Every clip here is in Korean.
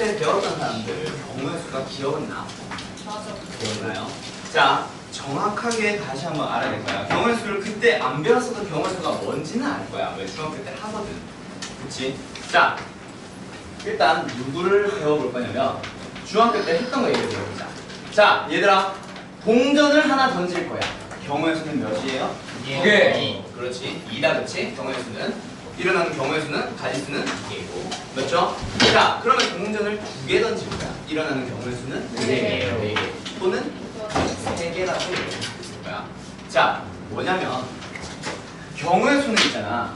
때 배웠던 사람들 경우의 수가 기억은 나? 맞아. 기억나요? 자, 정확하게 다시 한번 알아야 될 거야. 경우의 수를 그때 안 배웠어도 경우의 수가 뭔지는 알 거야. 왜 중학교 때 하거든. 그치? 자, 일단 누구를 배워볼 거냐면 중학교 때 했던 거 얘기해 보자. 자, 얘들아, 동전을 하나 던질 거야. 경우의 수는 몇이에요? 2개. 그렇지. 2다, 그치? 경우의 수는. 일어나는 경우의 수는, 가지수는 2개고. 맞죠? 자, 그러면 동전을 2개 던질 거야. 일어나는 경우의 수는 4개예요. 4개. 또는 3개라고 얘기할 수 있을 거야. 자, 뭐냐면 경우의 수는 있잖아.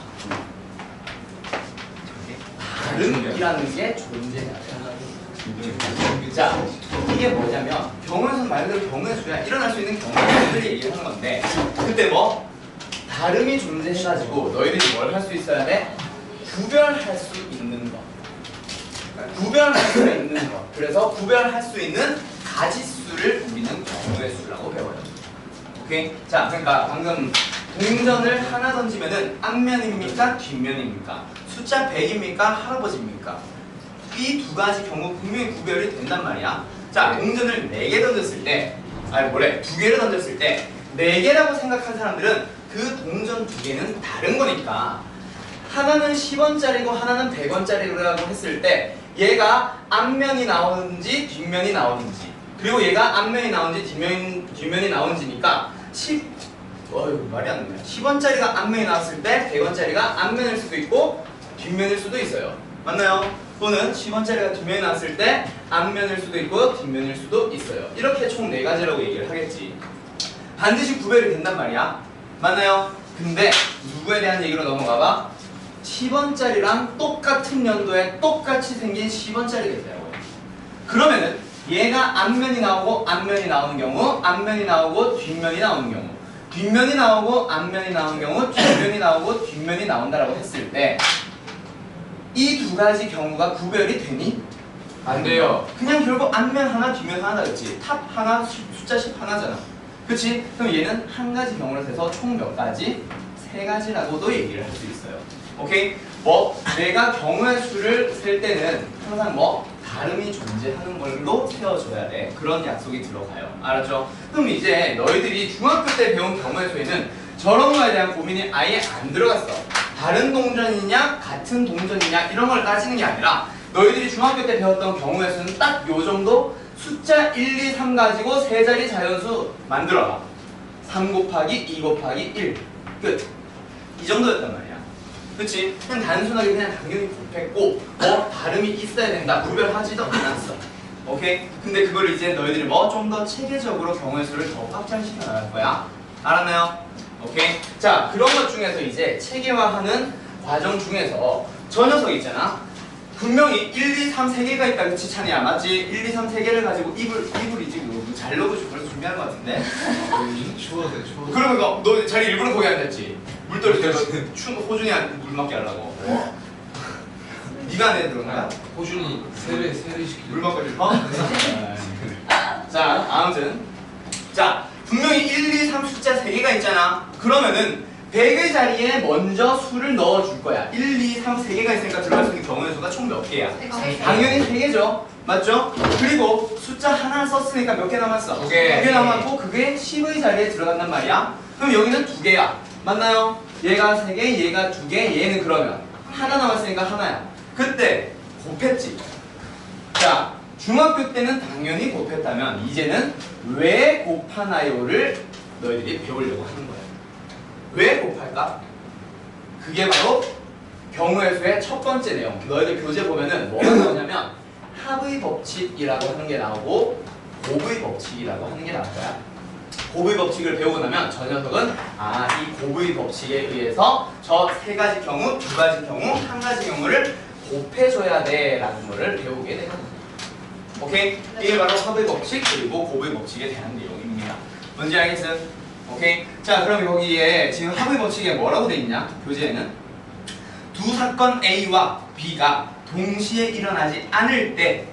다름이라는 게 존재해야 돼. 자, 이게 뭐냐면 경우의 수는 말 그대로 경우의 수야. 일어날 수 있는 경우의 수를 얘기하는 건데 그때 뭐 다름이 존재해가지고 너희들이 뭘 할 수 있어야 돼? 구별할 수 있는 거. 구별할 수 있는 거. 그래서 구별할 수 있는 가지수를 우리는 경우의 수라고 배워요. 오케이? 자, 그러니까 방금 동전을 하나 던지면은 앞면입니까? 뒷면입니까? 숫자 100입니까? 할아버지입니까? 이 두 가지 경우 분명히 구별이 된단 말이야. 자, 동전을 4개 던졌을 때, 아니 뭐래, 2개를 던졌을 때 4개라고 생각한 사람들은 그 동전 2개는 다른 거니까 하나는 10원짜리고 하나는 100원짜리라고 했을 때 얘가 앞면이 나오는지 뒷면이 나오는지 그리고 얘가 앞면이 나오는지 뒷면이 나오는지니까 말이 안 되네. 10원짜리가 앞면이 나왔을 때 100원짜리가 앞면일 수도 있고 뒷면일 수도 있어요. 맞나요? 또는 10원짜리가 뒷면이 나왔을 때 앞면일 수도 있고 뒷면일 수도 있어요. 이렇게 총 4가지라고 얘기를 하겠지. 반드시 구별이 된단 말이야. 맞나요? 근데 누구에 대한 얘기로 넘어가봐? 10원짜리랑 똑같은 연도에 똑같이 생긴 10원짜리가 있다고요. 그러면은 얘가 앞면이 나오고 앞면이 나오는 경우, 앞면이 나오고 뒷면이 나오는 경우, 뒷면이 나오고 앞면이 나오는 경우, 뒷면이 나오고 뒷면이 나온다라고 했을 때 이 2가지 경우가 구별이 되니? 안 돼요. 그냥 결국 앞면 하나, 뒷면 하나다, 그치? 탑 하나, 숫자 10 하나잖아. 그치? 그럼 얘는 한 가지 경우로 해서 총 몇 가지? 3가지라고도 얘기를 할 수 있어요. 오케이? 뭐 내가 경우의 수를 셀 때는 항상 뭐 다름이 존재하는 걸로 세워줘야 돼. 그런 약속이 들어가요. 알았죠? 그럼 이제 너희들이 중학교 때 배운 경우의 수에는 저런 거에 대한 고민이 아예 안 들어갔어. 다른 동전이냐 같은 동전이냐 이런 걸 따지는 게 아니라 너희들이 중학교 때 배웠던 경우의 수는 딱 요 정도 숫자 1, 2, 3 가지고 세 자리 자연수 만들어라. 3 곱하기 2 곱하기 1 끝. 이 정도였단 말이야. 그치? 그냥 단순하게 그냥 당연히 곱했고 뭐 다름이 있어야 된다 구별하지도 않았어. 오케이? 근데 그걸 이제 너희들이 뭐 좀 더 체계적으로 경우의 수를 더 확장시켜 나갈 거야. 알았나요? 오케이? 자, 그런 것 중에서 이제 체계화하는 과정 중에서 저 녀석 있잖아. 분명히 1, 2, 3, 3개가 있다. 그치, 찬이야? 맞지? 1, 2, 3, 3개를 가지고 이불이지 뭐 잘 넣어주고 벌써 준비하는 것 같은데? 추워도 돼, 추워도 돼. 그러면 너 자리 일부러 거기 앉았지? 물떨이 때가 추운 거 호준이한테 물 맞게 하려고. 네가 안에 들어온 거야? 호준이 세례 시키고 물 맞고 싶어? 자, 아무튼 자, 분명히 1, 2, 3 숫자 3개가 있잖아. 그러면은 100의 자리에 먼저 수를 넣어줄 거야. 1, 2, 3, 3개가 있으니까 들어갈 수 있는 경우의 수가 총 몇 개야? 당연히 3개죠. 맞죠? 그리고 숫자 하나 썼으니까 몇 개 남았어? 2개. 2개 남았고 그게 10의 자리에 들어간단 말이야. 그럼 여기는 2개야. 맞나요? 얘가 3개, 얘가 2개, 얘는 그러면 하나 남았으니까 하나야. 그때 곱했지. 자, 중학교 때는 당연히 곱했다면 이제는 왜 곱하나요를 너희들이 배우려고 하는 거야. 왜 곱할까? 그게 바로 경우의 수의 첫 번째 내용. 너희들 교재 보면은 뭐가 나오냐면 합의 법칙이라고 하는 게 나오고 곱의 법칙이라고 하는 게 나올 거야. 곱의 법칙을 배우고 나면 저 녀석은 이 곱의 법칙에 의해서 저 3가지 경우, 2가지 경우, 1가지 경우를 곱해줘야 돼 라는 거를 배우게 되거든요. 오케이? 이게 바로 합의 법칙 그리고 곱의 법칙에 대한 내용입니다. 뭔지 알겠어요? 오케이? 자, 그럼 여기에 지금 합의 법칙에 뭐라고 돼 있냐? 교재에는 두 사건 A와 B가 동시에 일어나지 않을 때,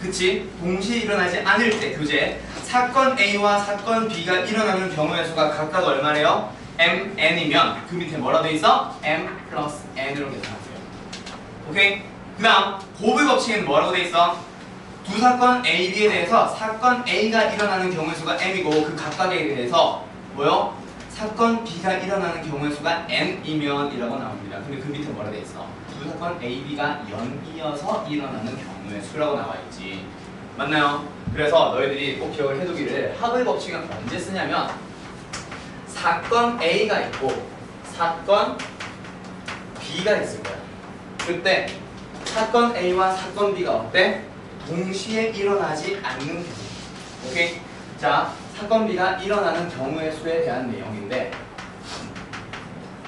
그치? 동시에 일어나지 않을 때 교재에 사건 A와 사건 B가 일어나는 경우의 수가 각각 얼마래요? mn이면 그 밑에 뭐라고 돼 있어? m 플러스 n으로 계산하세요. 오케이? 그 다음 곱의 법칙에는 뭐라고 돼 있어? 두 사건 A, B에 대해서 사건 A가 일어나는 경우의 수가 M이고 그 각각에 대해서 뭐요? 사건 B가 일어나는 경우의 수가 N이면 이라고 나옵니다. 근데 그 밑에 뭐라 돼 있어? 두 사건 A, B가 연이어서 일어나는 경우의 수라고 나와 있지. 맞나요? 그래서 너희들이 꼭 기억을 해두기를 합의 법칙은 언제 쓰냐면 사건 A가 있고 사건 B가 있을 거야. 그때 사건 A와 사건 B가 어때? 동시에 일어나지 않는 경우. 오케이? 자, 사건 B가 일어나는 경우의 수에 대한 내용인데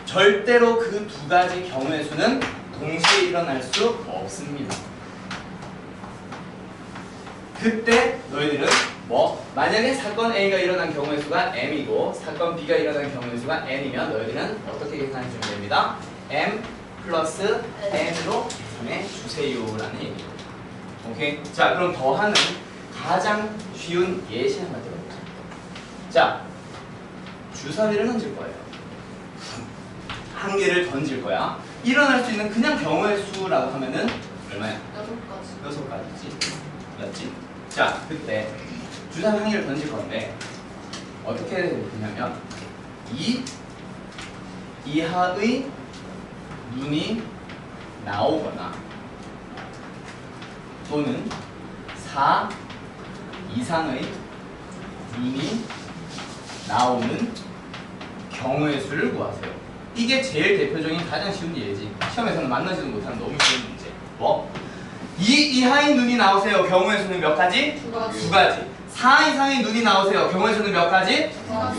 절대로 그 두 가지 경우의 수는 동시에 일어날 수 없습니다. 그때 너희들은 뭐 만약에 사건 A가 일어난 경우의 수가 M이고 사건 B가 일어난 경우의 수가 N이면 너희들은 어떻게 계산해 주면 됩니다. M 플러스 N으로 계산해 주세요라는 얘기예요. 오케이? 자, 그럼 더하는 가장 쉬운 예시 하나 들어보자. 자, 주사위를 던질 거예요. 한 개를 던질 거야. 일어날 수 있는 그냥 경우의 수라고 하면은 얼마야? 6가지. 6가지지. 맞지? 자, 그때 주사위 한 개를 던질 건데 어떻게 되냐면 이 이하의 눈이 나오거나 또는 4 이상의 눈이 나오는 경우의 수를 구하세요. 이게 제일 대표적인 가장 쉬운 예지. 시험에서는 만나지도 못하는 너무 쉬운 문제. 뭐? 2 이하의 눈이 나오세요. 경우의 수는 몇 가지? 2가지. 2가지. 4 이상의 눈이 나오세요. 경우의 수는 몇 가지? 2가지.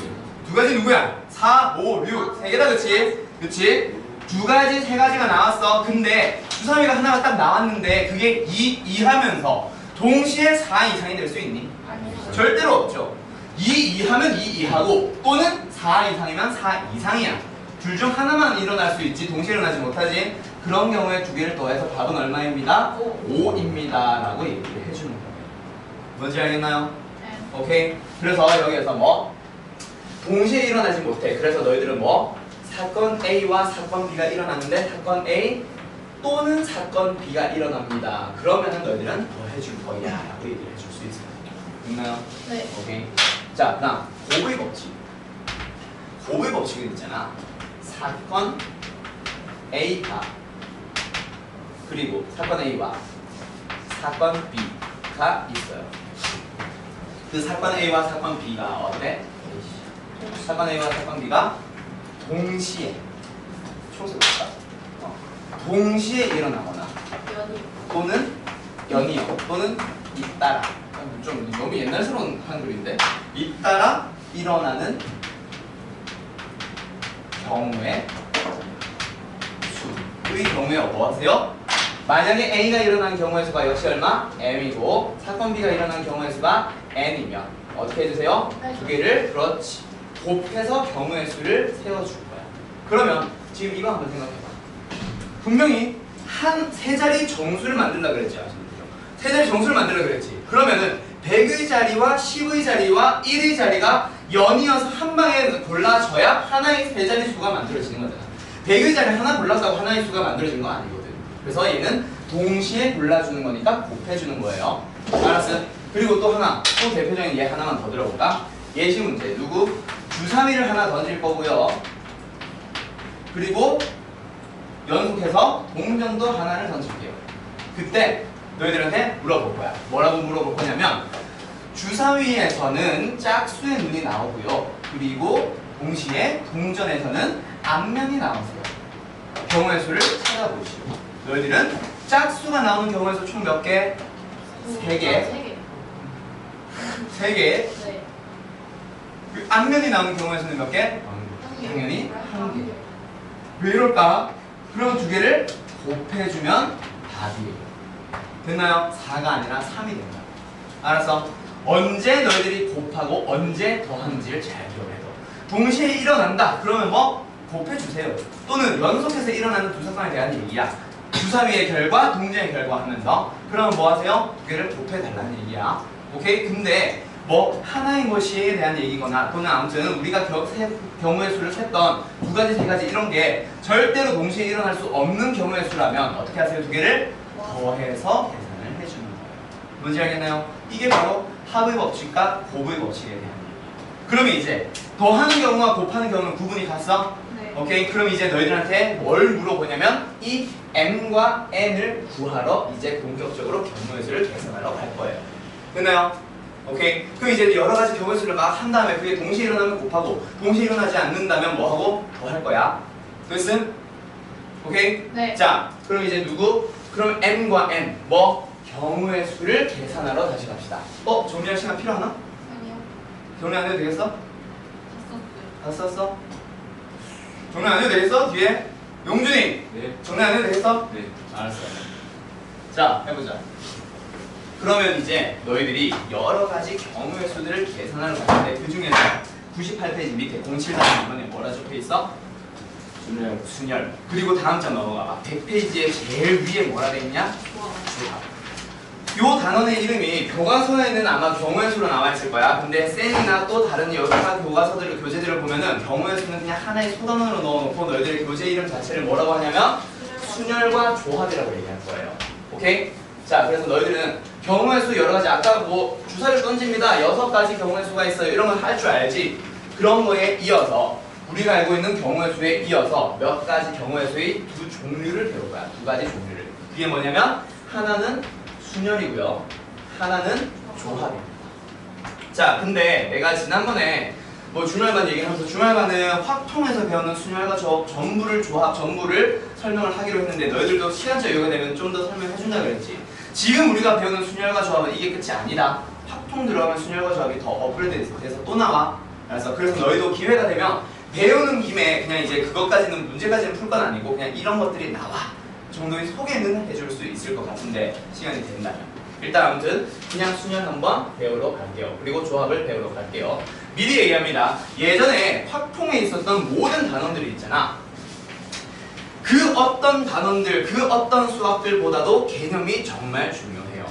2가지 누구야? 4, 5, 6. 3개다, 그치? 그치? 2가지, 3가지가 나왔어. 근데 주사위가 하나가 딱 나왔는데 그게 2 이하면서 동시에 4 이상이 될 수 있니? 아니요. 절대로 없죠. 2 이하면 2 이하고 또는 4 이상이면 4 이상이야. 둘 중 하나만 일어날 수 있지 동시에 일어나지 못하지. 그런 경우에 두 개를 더해서 답은 얼마입니다? 5입니다 라고 얘기를 해주는 거예요. 뭔지 알겠나요? 네. 오케이? 그래서 여기에서 뭐? 동시에 일어나지 못해. 그래서 너희들은 뭐? 사건 A와 사건 B가 일어났는데 사건 A 또는 사건 B가 일어납니다. 그러면은 너희들은 더해줄 거야 라고 얘기를 해줄 수 있어요. 있나요? 네. 오케이. 자, 그다음 곱의 법칙. 곱의 법칙은 있잖아. 사건 A가 그리고 사건 A와 사건 B가 있어요. 그 사건 A와 사건 B가 어때? 사건 A와 사건 B가 동시에 총세 볼까? 동시에 일어나거나 연이. 또는 연이어 또는 잇따라 좀 너무 옛날스러운 한글인데 잇따라 일어나는 경우의 수의 경우에 뭐 하세요? 만약에 A가 일어난 경우의 수가 역시 얼마? M이고 사건 B가 일어난 경우의 수가 N이면 어떻게 해주세요? 두 개를 그렇지 곱해서 경우의 수를 세워줄 거야. 그러면 지금 이거 한번 생각해봐. 분명히 한 세 자리 정수를 만들려고 그랬지. 세 자리 정수를 만들려고 그랬지. 그러면은 100의 자리와 10의 자리와 1의 자리가 연이어서 한 방에 골라져야 하나의 세 자리 수가 만들어지는 거잖아. 100의 자리 하나 골랐다고 하나의 수가 만들어지는 거 아니거든. 그래서 얘는 동시에 골라주는 거니까 곱해주는 거예요. 알았어? 그리고 또 하나, 또 대표적인 예 하나만 더 들어볼까? 예시 문제. 누구? 주사위를 하나 던질 거고요. 그리고 연속해서 동전도 하나를 던질게요. 그때 너희들한테 물어볼 거야. 뭐라고 물어볼 거냐면 주사위에서는 짝수의 눈이 나오고요. 그리고 동시에 동전에서는 앞면이 나오세요. 경우의 수를 찾아보시오. 너희들은 짝수가 나오는 경우의 수 총 몇 개? 3개. 3개. 네. 그 앞면이 나오는 경우의 수는 몇 개? 당연히 1개. 왜 이럴까? 그럼 두 개를 곱해주면 답이에요. 됐나요? 4가 아니라 3이 된다. 알았어? 언제 너희들이 곱하고 언제 더하는지를 잘 기억해둬. 동시에 일어난다. 그러면 뭐? 곱해주세요. 또는 연속해서 일어나는 두 사건에 대한 얘기야. 주사위의 결과, 동전의 결과 하면서 그러면 뭐 하세요? 두 개를 곱해달라는 얘기야. 오케이? 근데 뭐 하나의 것에 대한 얘기거나 또는 아무튼 우리가 경우의 수를 셌던 두 가지, 세 가지 이런 게 절대로 동시에 일어날 수 없는 경우의 수라면 어떻게 하세요? 두 개를 더해서 계산을 해주는 거예요. 뭔지 알겠나요? 이게 바로 합의 법칙과 곱의 법칙에 대한 얘기예요. 그러면 이제 더하는 경우와 곱하는 경우는 구분이 갔어? 네. 오케이? 그럼 이제 너희들한테 뭘 물어보냐면 이 m과 n을 구하러 이제 본격적으로 경우의 수를 계산하러 갈 거예요. 됐나요? 오케이? 그럼 이제 여러 가지 경우의 수를 막 한 다음에 그게 동시에 일어나면 곱하고 동시에 일어나지 않는다면 뭐 하고 더 할 거야. 됐음? 오케이? 네. 자, 그럼 이제 누구? 그럼 m과 n 뭐? 경우의 수를 계산하러 다시 갑시다. 정리할 시간 필요하나? 아니요. 정리 안 해도 되겠어? 다 썼어요. 다 썼어? 정리 안 해도 되겠어? 뒤에? 용준이! 네. 정리 안 해도 되겠어? 네. 알았어. 자, 해보자. 그러면 이제 너희들이 여러 가지 경우의 수들을 계산하러 갔는데 그 중에서 98페이지 밑에 07단원 이번에 뭐라 적혀 있어? 준열. 순열. 그리고 다음 장 넘어가봐. 100페이지에 제일 위에 뭐라 돼 있냐? 좋아. 조합. 요 단원의 이름이 교과서에는 아마 경우의 수로 나와 있을 거야. 근데 쌤이나 또 다른 여러 교과서들, 교재들을 보면은 경우의 수는 그냥 하나의 소단원으로 넣어놓고 너희들의 교재 이름 자체를 뭐라고 하냐면 순열과 조합이라고 얘기할 거예요. 오케이? 자, 그래서 너희들은 경우의 수 여러 가지 아까 뭐 주사를 던집니다. 6가지 경우의 수가 있어요. 이런 건 할 줄 알지. 그런 거에 이어서 우리가 알고 있는 경우의 수에 이어서 몇 가지 경우의 수의 두 종류를 배울 거야. 두 가지 종류를. 그게 뭐냐면 하나는 순열이고요. 하나는 조합입니다. 자, 근데 내가 지난번에 뭐 주말반 얘기하면서 주말반은 확통에서 배우는 순열과 전부를 조합, 전부를 설명을 하기로 했는데 너희들도 시간적 여유가 되면 좀 더 설명해 준다 그랬지. 지금 우리가 배우는 순열과 조합은 이게 끝이 아니다. 확통 들어가면 순열과 조합이 더 업그레이드 돼서 또 나와. 그래서 너희도 기회가 되면 배우는 김에 그냥 이제 그것까지는 문제까지는 풀 건 아니고 그냥 이런 것들이 나와 정도의 소개는 해줄 수 있을 것 같은데 시간이 된다면 일단 아무튼 그냥 순열 한번 배우러 갈게요. 그리고 조합을 배우러 갈게요. 미리 얘기합니다. 예전에 확통에 있었던 모든 단원들이 있잖아. 그 어떤 단원들, 그 어떤 수학들보다도 개념이 정말 중요해요.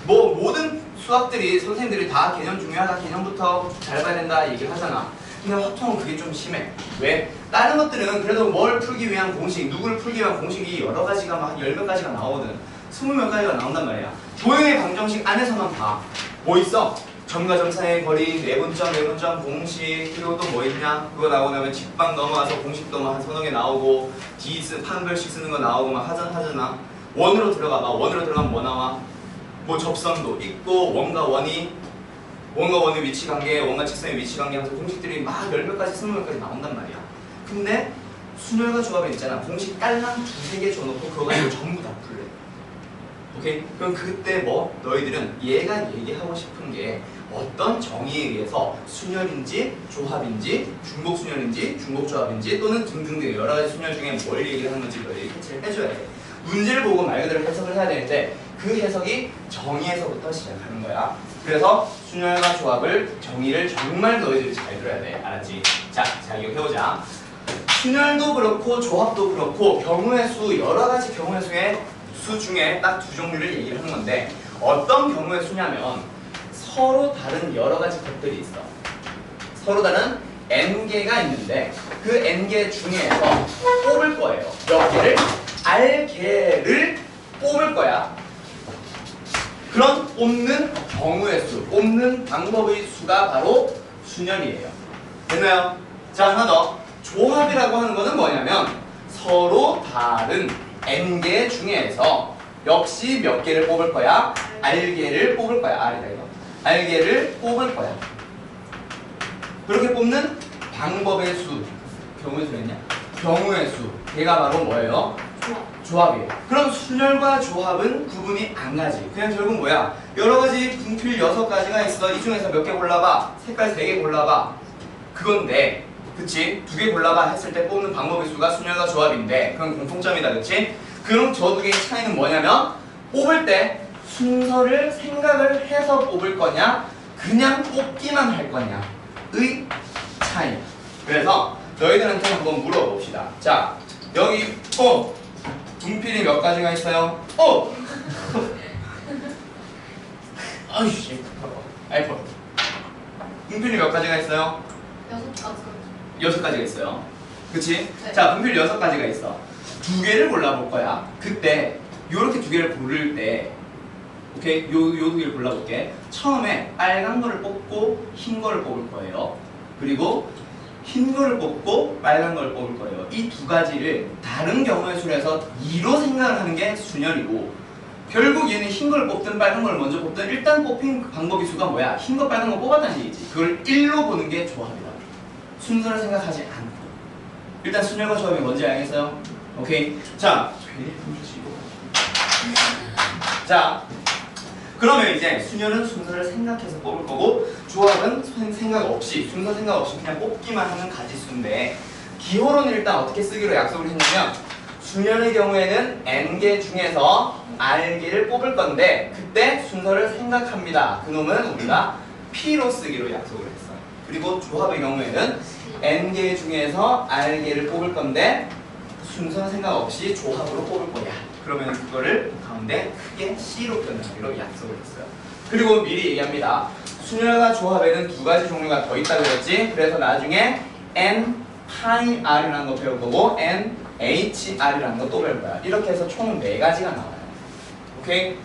뭐 모든 수학들이 선생님들이 다 개념 중요하다, 개념부터 잘 봐야 된다 얘기를 하잖아. 근데 확통은 그게 좀 심해. 왜? 다른 것들은 그래도 뭘 풀기 위한 공식, 누구를 풀기 위한 공식이 여러 가지가 막 10몇 가지가 나오거든. 20몇 가지가 나온단 말이야. 도형의 방정식 안에서만 봐. 뭐 있어? 점과 점 사이의 거리, 내분점 공식, 그리고 또 뭐 있냐? 그거 나오고 나면 직방 넘어가서 공식도 막 한 서너 개 나오고 판별식 쓰는 거 나오고 막 하잖아. 원으로 들어가봐. 원으로 들어가면 뭐 나와? 뭐 접선도 있고 원과 원의 위치 관계, 원과 직선의 위치 관계 하면서 공식들이 막 10몇 가지, 20몇 가지 나온단 말이야. 근데 순열과 조합에 있잖아. 공식 딸랑 두세 개 줘놓고 그거 가지고 전부 다 풀래. 오케이? 그럼 그때 뭐 너희들은 얘가 얘기하고 싶은 게 어떤 정의에 의해서 순열인지 조합인지 중복순열인지 중복조합인지 또는 등등등 여러 가지 순열 중에 뭘 얘기를 하는 건지 너희들이 캐치를 해줘야 돼. 문제를 보고 말 그대로 해석을 해야 되는데 그 해석이 정의에서부터 시작하는 거야. 그래서 순열과 조합을 정의를 정말 너희들이 잘 들어야 돼. 알았지? 자, 기억해보자. 순열도 그렇고 조합도 그렇고 경우의 수 여러 가지 경우의 수 중에 딱 두 종류를 얘기를 하는 건데 어떤 경우의 수냐면 서로 다른 여러 가지 것들이 있어. 서로 다른 n개가 있는데 그 n개 중에서 뽑을 거예요. 몇 개를? r개를 뽑을 거야. 그런 뽑는 경우의 수, 뽑는 방법의 수가 바로 순열이에요. 됐나요? 자, 하나 더. 조합이라고 하는 거는 뭐냐면 서로 다른 n개 중에서 역시 몇 개를 뽑을 거야? r개를 뽑을 거야. r이다 이거. r개를 뽑을 거야. 그렇게 뽑는 방법의 수. 경우의 수겠냐? 경우의 수. 걔가 바로 뭐예요? 조합이에요. 그럼 순열과 조합은 구분이 안 가지. 그냥 결국 뭐야? 여러 가지 분필 6가지가 있어. 이 중에서 몇 개 골라봐. 색깔 3개 골라봐. 그건데, 그치? 2개 골라봐 했을 때 뽑는 방법의 수가 순열과 조합인데, 그건 공통점이다, 그치? 그럼 저 두 개의 차이는 뭐냐면, 뽑을 때 순서를 생각을 해서 뽑을 거냐, 그냥 뽑기만 할 거냐의 차이. 그래서 너희들한테 한번 물어봅시다. 자, 여기 분필이 몇 가지가 있어요? 아이씨, 아이폰. 분필이 몇 가지가 있어요? 6가지. 6가지가 있어요. 그치? 네. 자, 분필 6가지가 있어. 2개를 골라볼 거야. 그때 요렇게 두 개를 고를 때 오케이? 요 두 개를 골라볼게. 처음에 빨간 거를 뽑고 흰 거를 뽑을 거예요. 그리고 흰 거를 뽑고 빨간 걸 뽑을 거예요. 이 두 가지를 다른 경우의 수로 해서 2로 생각을 하는 게 순열이고, 결국 얘는 흰 걸 뽑든 빨간 걸 먼저 뽑든 일단 뽑힌 방법의 수가 뭐야? 흰 거 빨간 거 뽑았다는 얘기지. 그걸 1로 보는 게 조합이다. 순서를 생각하지 않고. 일단 순열과 조합이 뭔지 알겠어요? 오케이? 자, 그러면 이제 순열은 순서를 생각해서 뽑을 거고, 조합은 생각 없이, 순서 생각 없이 그냥 뽑기만 하는 가지수인데, 기호로는 일단 어떻게 쓰기로 약속을 했냐면, 순열의 경우에는 n개 중에서 r개를 뽑을 건데, 그때 순서를 생각합니다. 그놈은 우리가 p로 쓰기로 약속을 했어요. 그리고 조합의 경우에는 n개 중에서 r개를 뽑을 건데, 순서 생각 없이 조합으로 뽑을 거야. 그러면 그거를 가운데 크게 C로 표현하기로 약속을 했어요. 그리고 미리 얘기합니다. 순열과 조합에는 두 가지 종류가 더 있다고 그랬지. 그래서 나중에 N-R이라는 거 배울 거고 N-HR이라는 거 또 배울 거야. 이렇게 해서 총 4가지가 나와요. 오케이?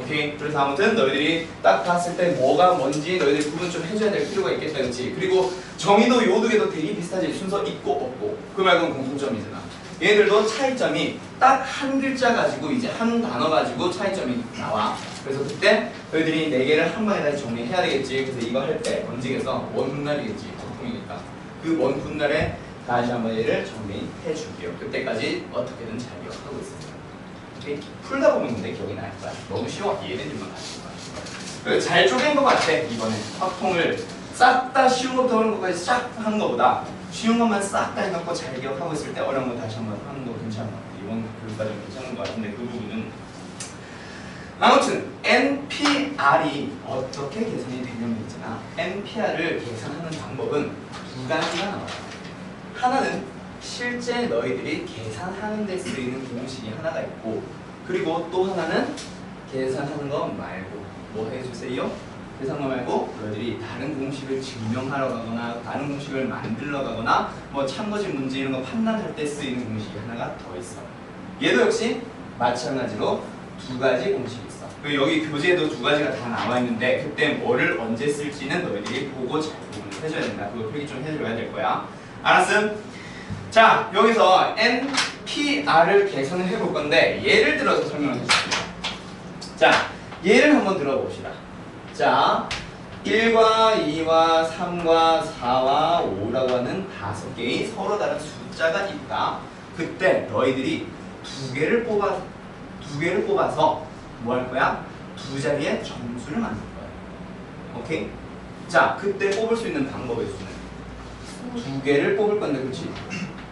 오케이. 그래서 아무튼 너희들이 딱 봤을 때 뭐가 뭔지 너희들이 구분 좀 해줘야 될 필요가 있겠다, 그렇지? 그리고 정의도 요 두 개도 되게 비슷하지. 순서 있고 없고. 그 말고는 공통점이잖아. 얘들도 차이점이 딱 한 글자 가지고 이제 한 단어 가지고 차이점이 나와. 그래서 그때 너희들이 4개를 한 번에 다시 정리해야 되겠지. 그래서 이거 할 때 원칙에서 원분날이겠지. 보통이니까 그 원분날에 다시 한번 얘를 정리해 줄게요. 그때까지 어떻게든 잘 기억하고 있습니다. 오케이? 풀다 보면 근데 기억이 날 거야. 너무 쉬워. 얘네들만 가지고 거야. 잘 쪼갠 것 같아. 이번에 확통을 싹 다 쉬운 것부터 어려운 것까지 싹 하는 것보다 쉬운 것만 싹 다 해갖고 잘 기억하고 있을 때 어려운 거 다시 한번 하는 거 괜찮은 것 같아. 이번 교육까지 괜찮은 것 같은데 그 부분은 아무튼 NPR이 어떻게 계산이 되냐면 있잖아. NPR을 계산하는 방법은 두 가지가 나와요. 하나는 실제 너희들이 계산하는 데 쓰이는 공식이 하나가 있고, 그리고 또 하나는 계산하는 거 말고 뭐 해주세요? 계산거 말고 너희들이 다른 공식을 증명하러 가거나 다른 공식을 만들러 가거나 뭐 참고집 문제 이런 거 판단할 때 쓰이는 공식이 하나가 더 있어. 얘도 역시 마찬가지로 두 가지 공식이 있어. 그리고 여기 교재에도 두 가지가 다 나와 있는데 그때 뭐를 언제 쓸지는 너희들이 보고 잘 구분을 해줘야 된다. 그거 필기 좀 해줘야 될 거야. 알았음? 자, 여기서 NPR을 계산을 해볼 건데 예를 들어서 설명을 해줄게요. 자, 예를 한번 들어봅시다. 자, 1과 2와 3과 4와 5라고 하는 5개의 서로 다른 숫자가 있다. 그때 너희들이 두 개를 뽑아서 뭐 할 거야? 두 자리의 정수를 만들 거야. 오케이? 자, 그때 뽑을 수 있는 방법의 수는 두 개를 뽑을 건데, 그렇지?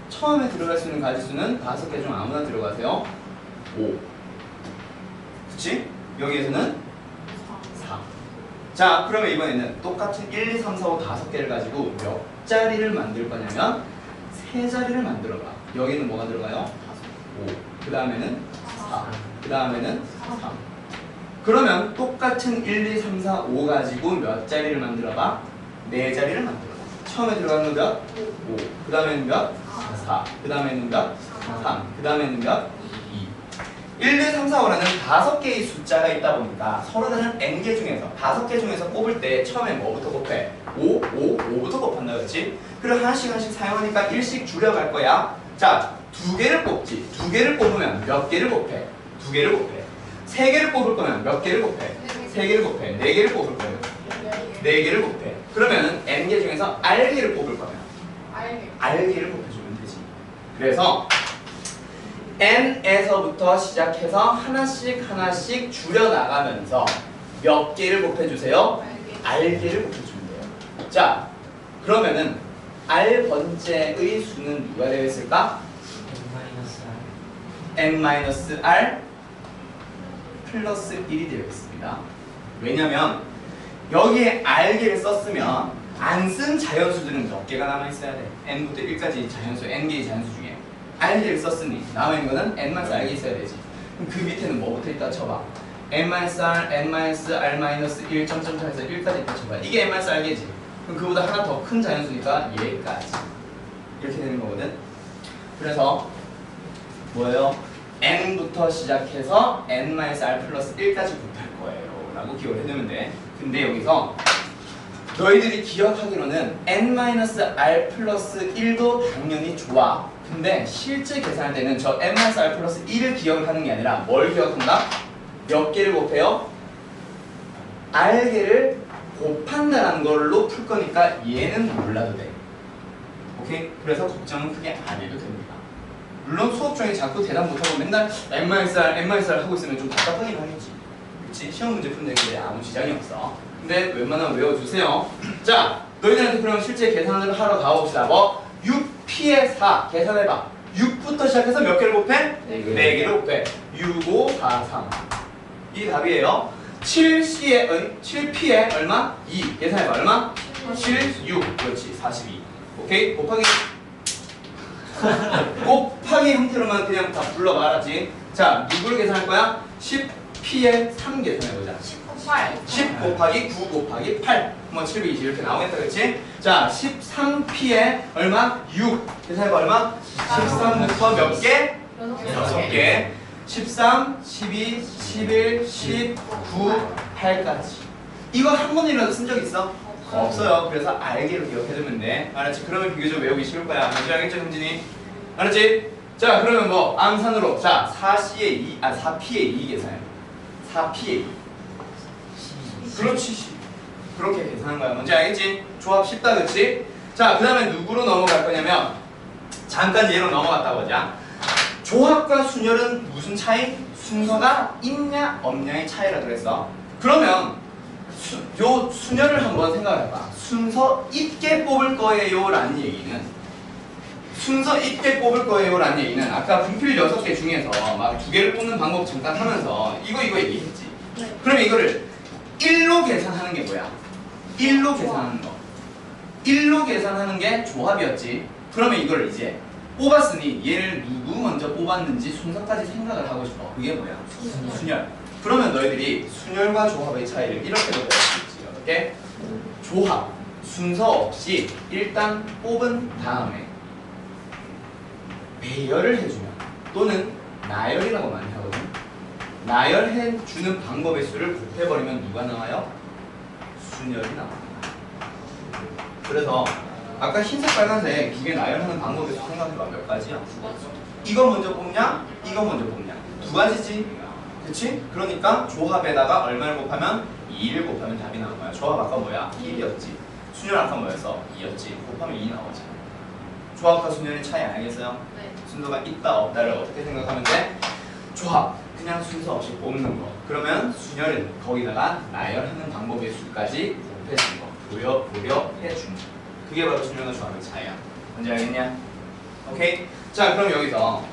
처음에 들어갈 수 있는 가지수는 5개 중 아무나 들어가세요. 5. 그치? 여기에서는 4. 자, 그러면 이번에는 똑같은 1, 2, 3, 4, 5, 5개를 가지고 몇 자리를 만들 거냐면 3자리를 만들어 봐. 여기는 뭐가 들어가요? 5. 그 다음에는 4. 그 다음에는 3. 그러면 똑같은 1, 2, 3, 4, 5 가지고 몇 자리를 만들어 봐? 4자리를 만들어 봐. 처음에 들어가는 거 몇? 5. 그 다음에는 몇? 4. 그 다음에는 몇? 3. 그 다음에는 몇? 2. 1, 2, 3, 4, 5라는 5개의 숫자가 있다 보니까 서로 다른 n개 중에서 5개 중에서 뽑을 때 처음에 뭐부터 곱해? 5, 5, 5부터 곱한다, 그렇지? 그리고 하나씩 줄여가니까 1씩 줄여갈 거야. 자, 2개를 뽑지. 2개를 뽑으면 몇 개를 곱해? 2개를 곱해. 3개를 뽑을 거면 몇 개를 곱해? 3개를 곱해. 4개를 뽑을 거면 4개를 곱해. 그러면 n개 중에서 r개를 뽑을 거면 r개를 곱해주면 되지. 그래서 n에서부터 시작해서 하나씩 줄여나가면서 몇 개를 곱해주세요? r개를 곱해주면 돼요. 자, 그러면은 r번째의 수는 누가 되어 있을까? n-r 플러스 1이 되어 있습니다. 왜냐면 여기에 r개를 썼으면 안 쓴 자연수들은 몇 개가 남아있어야 돼? n부터 1까지 자연수, n개의 자연수 중에 r개를 썼으니 남아있는 거는 n-r개 있어야 되지. 그럼 그 밑에는 뭐부터 있다 쳐봐. n-r, n-r-1 점점점에서 1까지 있다 쳐봐. 이게 n-r개지. 그럼 그보다 하나 더 큰 자연수니까 얘까지 이렇게 되는 거거든. 그래서 뭐예요? n부터 시작해서 n-r 플러스 1까지 곱할 거예요 라고 기억을 해두면 돼. 근데 여기서 너희들이 기억하기로는 n-r 플러스 1도 당연히 좋아. 근데 실제 계산할 때는 저 n-r 플러스 1을 기억을 하는 게 아니라 뭘 기억한다? 몇 개를 곱해요? r개를 곱한다는 걸로 풀 거니까 얘는 몰라도 돼. 오케이? 그래서 걱정은 크게 안 해도 됩니다. 물론 수업 중에 자꾸 대답 못하고 맨날 n-r 하고 있으면 좀 답답하긴 하겠지. 그치? 시험 문제 푸는 데 아무 지장이 없어. 근데 웬만하면 외워주세요. 자, 너희들한테 그럼 실제 계산을 하러 가봅시다. 뭐? 6p의 4 계산해봐. 6부터 시작해서 몇 개를 곱해? 4개를 곱해. 6, 5, 4, 3. 이 답이에요. 7p에 얼마? 2 계산해봐. 얼마? 7, 6. 그렇지. 42. 오케이? 곱하기 형태로만 그냥 다 불러봐. 알았지? 자, 누구를 계산할 거야? 10p에 3 계산해보자. 10 곱하기 9 곱하기 8 뭐 720 이렇게 나오겠다. 그렇지? 자, 13p에 얼마? 6 계산해봐. 얼마? 13부터 몇 개? 6개. 13, 12, 11, 19, 8까지. 이거 한 번이라도 쓴 적 있어? 없어요. 그래서 알기로 기억해두면 돼. 알았지? 그러면 비교적 외우기 쉬울 거야. 뭔지 알겠죠, 형진이? 알았지? 자, 그러면 뭐 암산으로 자 4p의 2 계산해. 4p의 2. 그렇지. 그렇게 계산한 거야. 뭔지 알겠지? 조합 쉽다, 그렇지? 자, 그 다음에 누구로 넘어갈 거냐면 잠깐 얘로 넘어갔다 보자. 조합과 순열은 무슨 차이? 순서가 있냐 없냐의 차이라 그랬어. 그러면 요 순열을 한번 생각해봐. 순서 있게 뽑을 거예요 라는 얘기는 순서 있게 뽑을 거예요 라는 얘기는 아까 분필 6개 중에서 막 2개를 뽑는 방법 잠깐 하면서 이거 얘기했지. 네. 그러면 이거를 1로 계산하는 게 뭐야? 1로 계산하는 거. 1로 계산하는 게 조합이었지. 그러면 이걸 이제 뽑았으니 얘를 누구 먼저 뽑았는지 순서까지 생각을 하고 싶어. 그게 뭐야? 순열. 그러면 너희들이 순열과 조합의 차이를 이렇게도 배울 수 있지. 어떻게? 조합. 순서 없이 일단 뽑은 다음에 배열을 해주면 또는 나열이라고 많이 하거든. 나열해주는 방법의 수를 곱해버리면 누가 나와요? 순열이 나옵니다. 그래서 아까 흰색 빨간색 기계 나열하는 방법에서 생각해봐. 몇 가지야? 이거 먼저 뽑냐? 이거 먼저 뽑냐? 두 가지지. 그치? 그러니까 조합에다가 얼마를 곱하면? 2를 곱하면 답이 나온 거야. 조합 아까 뭐야? 1이었지. 순열 아까 뭐였어? 2였지. 곱하면 2 나오지. 조합과 순열의 차이 알겠어요? 네. 순서가 있다 없다를 어떻게 생각하면 돼? 조합 그냥 순서 없이 뽑는 거. 그러면 순열은 거기다가 나열하는 방법의 수까지 곱해주는 거. 고려해주는 거. 그게 바로 순열과 조합의 차이야. 뭔지 알겠냐? 오케이? 자, 그럼 여기서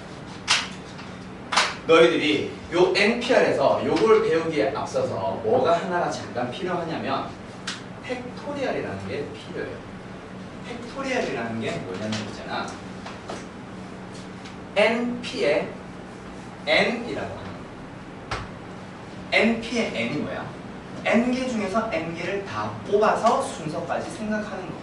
너희들이 요 NPR에서 요걸 배우기에 앞서서 뭐가 하나가 잠깐 필요하냐면 팩토리얼이라는 게 필요해요. 팩토리얼이라는 게 뭐냐면 있잖아. NP의 N이라고 하는 거. NP의 N이 뭐야? N개 중에서 N개를 다 뽑아서 순서까지 생각하는 거.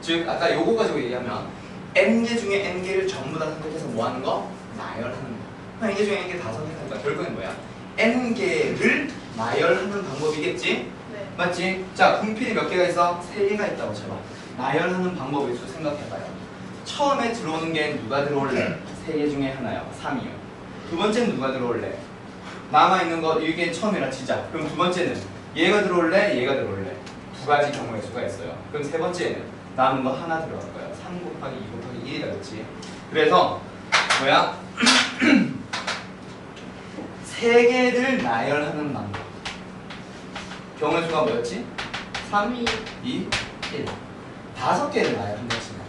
즉 아까 요거 가지고 얘기하면 N개 중에 N개를 전부 다 선택해서 뭐 하는 거? 나열하는 거. N개 중에 N개 다 선택하니까 결국엔 뭐야? N개를 나열하는 방법이겠지? 네. 맞지? 자, 분필이 몇 개가 있어? 3개가 있다고 쳐봐. 나열하는 방법의 수 생각해봐요. 처음에 들어오는 게 누가 들어올래? 3개 중에 하나요. 3이요. 두 번째는 누가 들어올래? 남아있는 거 이게 처음이라 치자. 그럼 두 번째는 얘가 들어올래? 얘가 들어올래? 두 가지 경우의 수가 있어요. 그럼 세 번째는 남은 거 하나 들어갈 거예요. 3 곱하기 2 곱하기 1이다. 그렇지? 그래서 뭐야? 3개를 나열하는 방법. 경우의 수가 뭐였지? 3, 2, 1. 5개를 나열한다 치면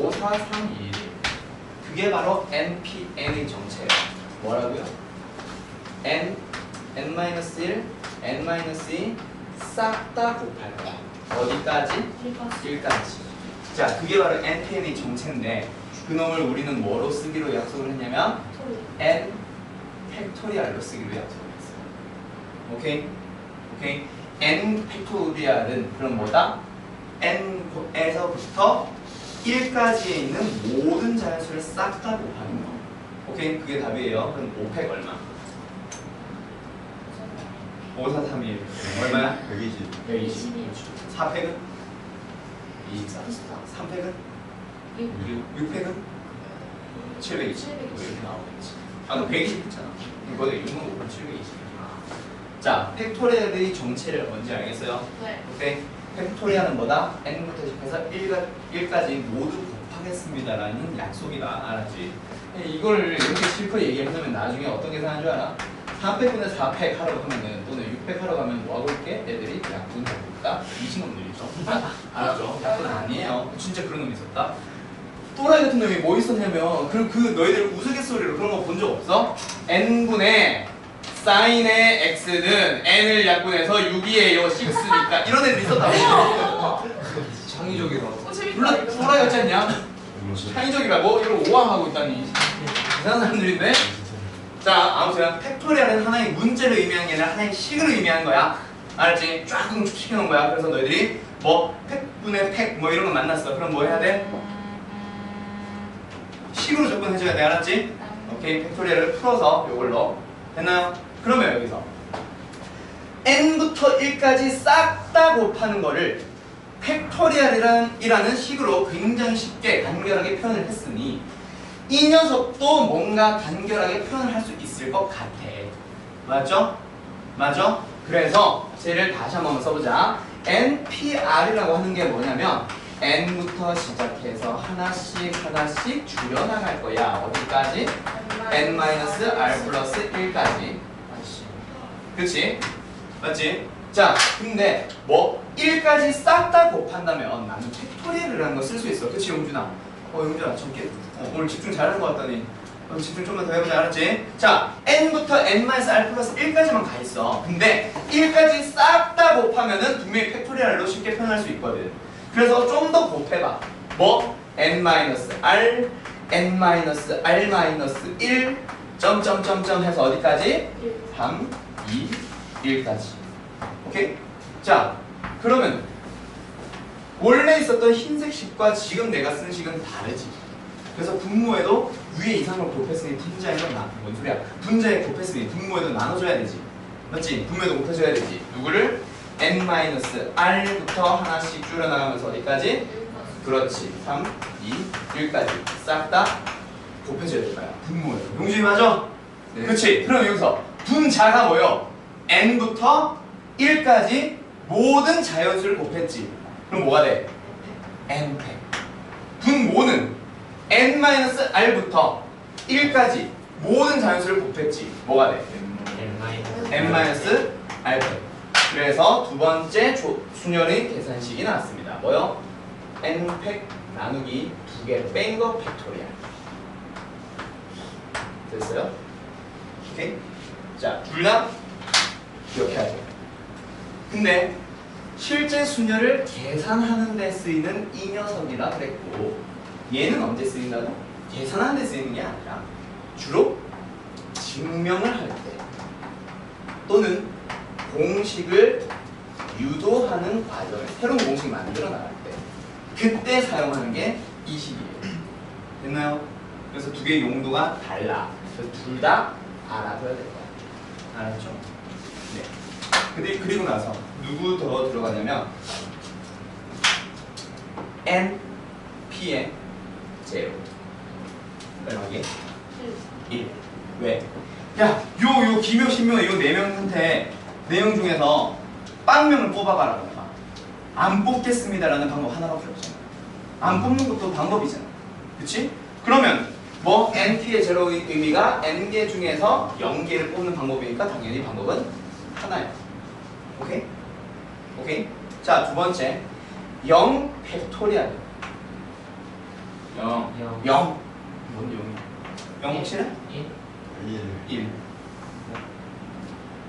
5, 4, 3, 2, 1. 그게 바로 NPN의 정체예요. 뭐라고요? N, N-1, N-2 싹 다 곱할 거야. 어디까지? 1까지. 자, 그게 바로 NPN의 정체인데 그놈을 우리는 뭐로 쓰기로 약속을 했냐면 N 팩토리얼로 쓰기로 약속을 했어요. 오케이? 오케이? N 팩토리얼은 그럼 뭐다? N에서부터 1까지에 있는 모든 자연수를 싹 다 곱하는 거. 오케이, 그게 답이에요. 그럼 5팩 얼마? 5, 4, 3, 1 얼마야? 120. 120. 4팩은? 24. 24. 3팩은? 6팩은? 720. 이렇게 나오겠지. 아까 120 했잖아. 이거 6은 5는 720. 자, 팩토리얼의 정체를 뭔지 알겠어요? 네. 오케이. 팩토리얼은 뭐다? n부터 시작해서 1까지 모두 곱하겠습니다라는 약속이다. 알았지? 이걸 이렇게 실컷 얘기해주면 나중에 어떤 계산하는 줄 알아? 4팩분의 4팩 하러 가면은 또는 6팩 하러 가면 뭐하고 있게? 애들이 약분하고 있다? 미친놈들이죠. 알았죠? 약분 아니에요. 진짜 그런 놈이 있었다. 또라이 같은 놈이 뭐 있었냐면 그 너희들 우스갯소리로 그런 거 본 적 없어? n분의 사인의 x는 n을 약분해서 6이에요 6니까 이런 애들 있었다고. 창의적이다. 재밌다. 물론 또라이 같지 않냐? 창의적이라고? 이걸 오왕하고 있다니 이상한 사람들인데? 자, 아무튼 팩토리얼은 하나의 문제를 의미하는 게 아니라 하나의 식을 의미하는 거야. 알았지? 쫙 응축시켜놓은 거야. 그래서 너희들이 뭐 팩분의 팩 뭐 이런 거 만났어. 그럼 뭐 해야 돼? 식으로 접근해줘야 돼. 알았지? 오케이, 팩토리얼을 풀어서 요걸로 됐나요? 그러면 여기서 n부터 1까지 싹 다 곱하는 거를 팩토리얼이라는 식으로 굉장히 쉽게 간결하게 표현을 했으니 이 녀석도 뭔가 간결하게 표현을 할 수 있을 것 같아. 맞죠? 맞죠? 그래서 쟤를 다시 한번 써보자. NPR이라고 하는 게 뭐냐면 n부터 시작해서 하나씩 줄여나갈 거야. 어디까지? n-r 플러스 1까지. 그치? 맞지? 자, 근데 뭐 1까지 싹 다 곱한다면 나는 팩토리얼이라는 거 쓸 수 있어. 그치, 용준아? 용준아, 저기 오늘 집중 잘하는 것 같더니 집중 좀만 더 해보자. 알았지? 자, n부터 n-r 플러스 1까지만 가 있어. 근데 1까지 싹 다 곱하면은 분명히 팩토리얼로 쉽게 표현할 수 있거든. 그래서 좀 더 곱해봐. 뭐? n-r, n-r-1 점점점점 해서 어디까지? 3, 2, 1까지. 오케이? 자, 그러면 원래 있었던 흰색 식과 지금 내가 쓴 식은 다르지. 그래서 분모에도 위에 이상을 곱했으니 분자에도 뭔 소리야? 분자에 곱했으니 분모에도 나눠줘야 되지. 맞지? 분모에도 곱해줘야 되지. 누구를? n-r부터 하나씩 줄여나가면서 어디까지? 그렇지. 3, 2, 1까지 싹 다 곱해줘야 될 거야. 분모에도. 용준이 맞아? 네. 그치? 그럼 여기서 분자가 뭐요? n부터 1까지 모든 자연수를 곱했지. 그럼 뭐가 돼? n팩. 분모는 n-r부터 1까지 모든 자연수를 곱했지. 뭐가 돼? n-r팩. 그래서 두 번째 순열의 계산식이 나왔습니다. 뭐요? n팩 나누기 2개 뺀 거 팩토리얼. 됐어요? 오케이? 자, 둘 다 기억해야 돼. 근데 실제 순열을 계산하는 데 쓰이는 이 녀석이라 그랬고 얘는 언제 쓰인다고? 계산하는 데 쓰이는 게 아니라 주로 증명을 할 때 또는 공식을 유도하는 과정을 새로운 공식 만들어 나갈 때 그때 사용하는 게 이 식이에요. 됐나요? 그래서 두 개의 용도가 달라. 그래서 둘 다 알아둬야 될 거야. 알았죠? 네. 근데 그리고 나서 누구 더 들어가냐면 n, p의 제로 얼마게? 1. 왜? 야, 요 기묘, 신묘 요 4명한테 4명 중에서 빵명을 뽑아봐라. 안 뽑겠습니다라는 방법 하나밖에 없잖아. 안 뽑는 것도 방법이잖아. 그치? 그러면 뭐 np의 제로의 의미가 n개 중에서 0개를 뽑는 방법이니까 당연히 방법은 하나야. 오케이? 오케이? 자, 두 번째 0 팩토리얼. 0. 뭔 0이야? 0 확실해? 1.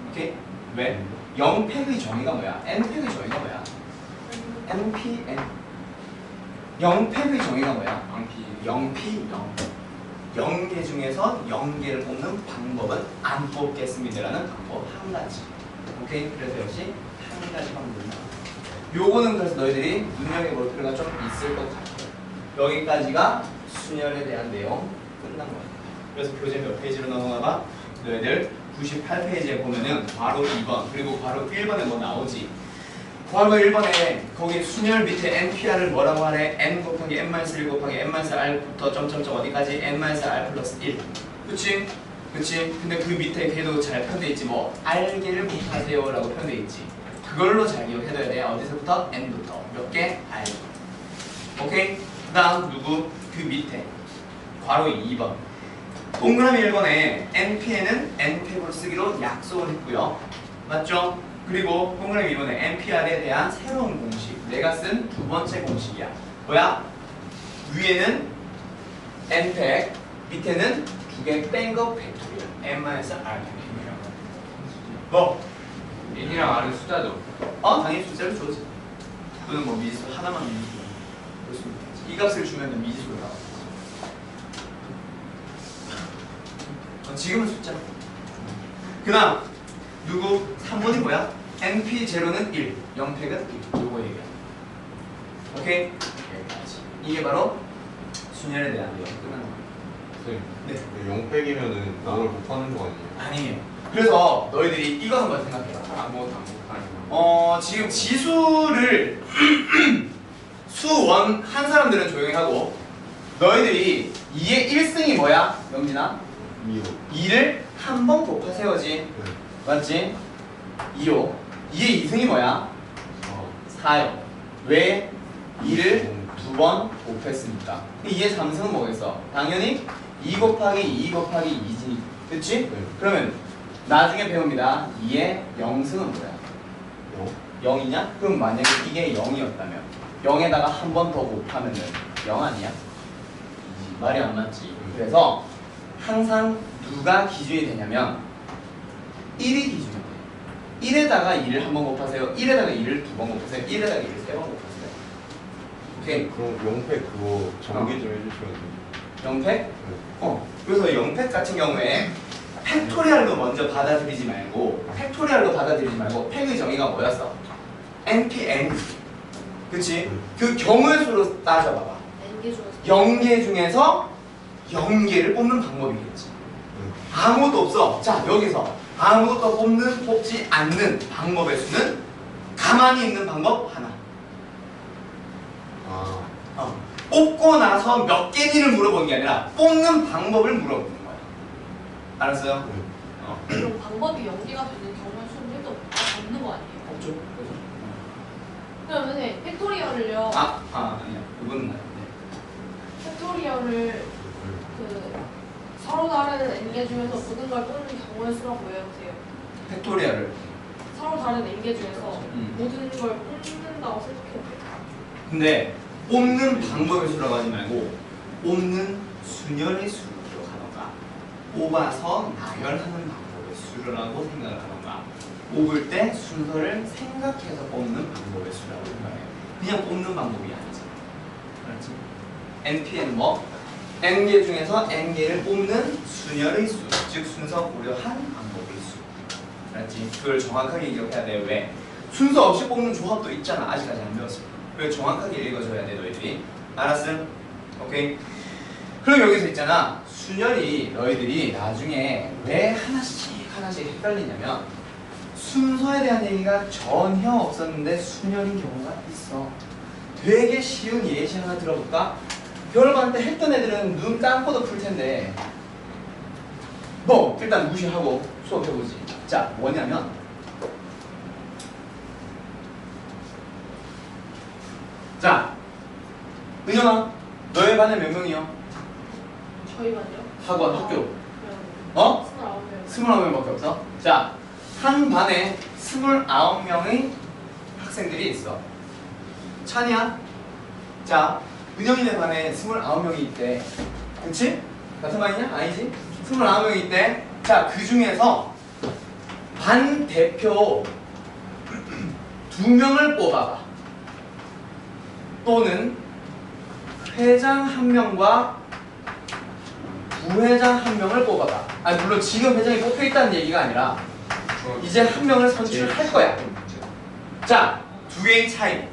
오케이? 왜? 0팩의 정의가 뭐야? n팩의 정의가 뭐야? npn. 0팩의 정의가 뭐야? 0p 0. 0개 중에서 0개를 뽑는 방법은 안 뽑겠습니다라는 방법 한 가지. 오케이? 그래서 역시 한 가지 방법이 나와. 요거는 그래서 너희들이 눈여겨볼 필요가 좀 있을 것 같아. 여기까지가 순열에 대한 내용 끝난 거야. 그래서 교재 몇 페이지로 넘어가봐? 너희들 98페이지에 보면은 괄호 2번 그리고 괄호 1번에 뭐 나오지? 괄호 1번에 거기 순열 밑에 NPR을 뭐라고 하래? N 곱하기 N-1 곱하기 N-R부터 점점점 어디까지? N-R 플러스 1 그치? 그치? 근데 그 밑에 걔도 잘 표현돼 있지 뭐 R개를 곱하세요 라고 표현돼 있지 그걸로 잘 기억해둬야 돼 어디서부터? N부터 몇 개? R 오케이? 그 다음 누구? 그 밑에 괄호 2번 동그라미 1번에 NPN은 NPF로 쓰기로 약속을 했고요 맞죠? 그리고 동그라미 2번에 NPR에 대한 새로운 공식 내가 쓴 두 번째 공식이야 뭐야? 위에는 NPEC 밑에는 두 개 뺀 거 팩토리얼 N-R 팩토리얼 뭐? N이랑 R은 숫자죠. 당연히 숫자를 줘지 또는 뭐 미지수 하나만 미지수 그렇습니다 이 값을 주면 미지수로 나와 지금은 숫자 그 다음 누구? 3번이 뭐야? NP0는 1 0팩은 1 요거 얘기야 오케이? 여기까지 이게 바로 순열에 대한 내용 끝나는 거야 선생님, 0팩이면은 그걸 곱하는 거 아니에요? 아니에요 그래서 너희들이 이거 한번 생각해봐 아무것도 안 곱하는 지금 지수를 수원 한 사람들은 조용히 하고 너희들이 2의 1승이 뭐야? 영진아? 2를 한 번 곱하세요지 맞지? 2요 2의 2승이 뭐야? 4요 왜? 2를 두 번 곱했으니까 2의 3승은 뭐겠어? 당연히 2 곱하기 2 곱하기 2지 그치? 그러면 나중에 배웁니다 2의 0승은 뭐야? 0이냐? 그럼 만약에 이게 0이었다면 0에다가 한 번 더 곱하면은 0 아니야? 말이 안 맞지 그래서 항상 누가 기준이 되냐면 1이 기준이 돼 1에다가 2를 한 번 곱하세요 1에다가 2를 두 번 곱하세요 1에다가 2를 세 번 곱하세요 오케이? 그럼 0팩 그거 정리 좀 해주시면 돼요. 0팩? 그래서 0팩 같은 경우에 팩토리얼로 먼저 받아들이지 말고 팩의 정의가 뭐였어? NPN 그치? 그 경우의 수로 따져봐봐 N개 중에서 0개 중에서 0개를 뽑는 방법이겠지 아무것도 없어 자 여기서 아무것도 뽑지 않는 방법의 수는 가만히 있는 방법 하나 뽑고 나서 몇 개지를 물어보는 게 아니라 뽑는 방법을 물어보는 거야 알았어요? 그럼 방법이 연계가 되는 경우의 수는 1도 없는 거 아니에요? 없죠 그러면 선생님 팩토리얼을요 아니야 그거는 아니야 팩토리얼을 그 서로 다른 N개 중에서 모든 걸 뽑는 경우의 수라고 외우세요 팩토리얼을 서로 다른 N개 중에서 모든 걸 뽑는다고 생각해요 근데 뽑는 방법의 수라고 하지 말고 뽑는 순열의 수로 기억하던가 뽑아서 나열하는 방법의 수라고 생각을 하던가 뽑을 때 순서를 생각해서 뽑는 방법의 수라고 생각해요 그냥 뽑는 방법이 아니잖아 알았지? NP는 뭐? N개 중에서 N개를 뽑는 순열의 수, 즉 순서 고려한 방법의 수 알았지? 그걸 정확하게 기억해야 돼 왜? 순서 없이 뽑는 조합도 있잖아 아직까지 안 배웠어 그걸 정확하게 읽어줘야 돼 너희들이 알았음? 오케이? 그럼 여기서 있잖아 순열이 너희들이 나중에 왜 하나씩 헷갈리냐면 순서에 대한 얘기가 전혀 없었는데 순열인 경우가 있어 되게 쉬운 예시 하나 들어볼까? 겨울반 때 했던 애들은 눈 감고도 풀 텐데 뭐 일단 무시하고 수업해보지 자 뭐냐면 자 은영아 너의 반에 몇 명이요? 저희 반요? 학원 학교 그럼 어? 29명 29명밖에 없어? 자, 한 반에 29명의 학생들이 있어. 찬이야? 자, 은영이네 반에 29명이 있대. 그치? 같은 반이냐? 아니지? 29명이 있대. 자, 그 중에서 반 대표 2명을 뽑아봐. 또는 회장 1명과 부회장 1명을 뽑아봐. 아니 물론 지금 회장이 뽑혀있다는 얘기가 아니라 이제 1명을 선출할 거야. 자, 2개의 차이.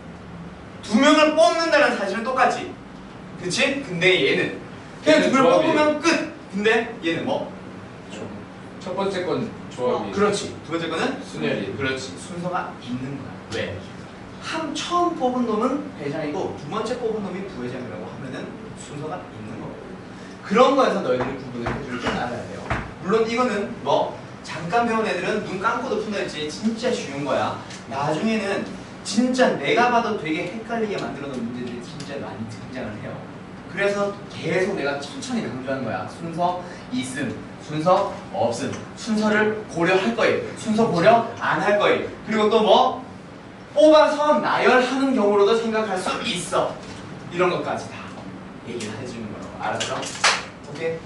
2명을 뽑는다는 사실은 똑같지. 그치? 근데 얘는 그냥 2명을 뽑으면 끝. 근데 얘는 뭐? 첫 번째 건 조합이 그렇지. 두 번째 거는 순열이. 그렇지. 순서가 있는 거야. 왜? 처음 뽑은 놈은 회장이고 두 번째 뽑은 놈이 부회장이라고 하면은 순서가 있는 거고. 그런 거에서 너희들이 구분을 해줄 줄 알아야 돼요. 물론 이거는 뭐 잠깐 배운 애들은 눈 감고도 푼다했지 진짜 쉬운 거야. 나중에는 진짜 내가 봐도 되게 헷갈리게 만들어 놓은 문제들이 진짜 많이 등장을 해요. 그래서 계속 내가 천천히 강조하는 거야. 순서 있음, 순서 없음, 순서를 고려할 거예요. 순서 고려 안 할 거예요. 그리고 또 뭐 뽑아서 나열하는 경우로도 생각할 수 있어. 이런 것까지 다 얘기를 해주는 거라고. 알았죠? 오케이?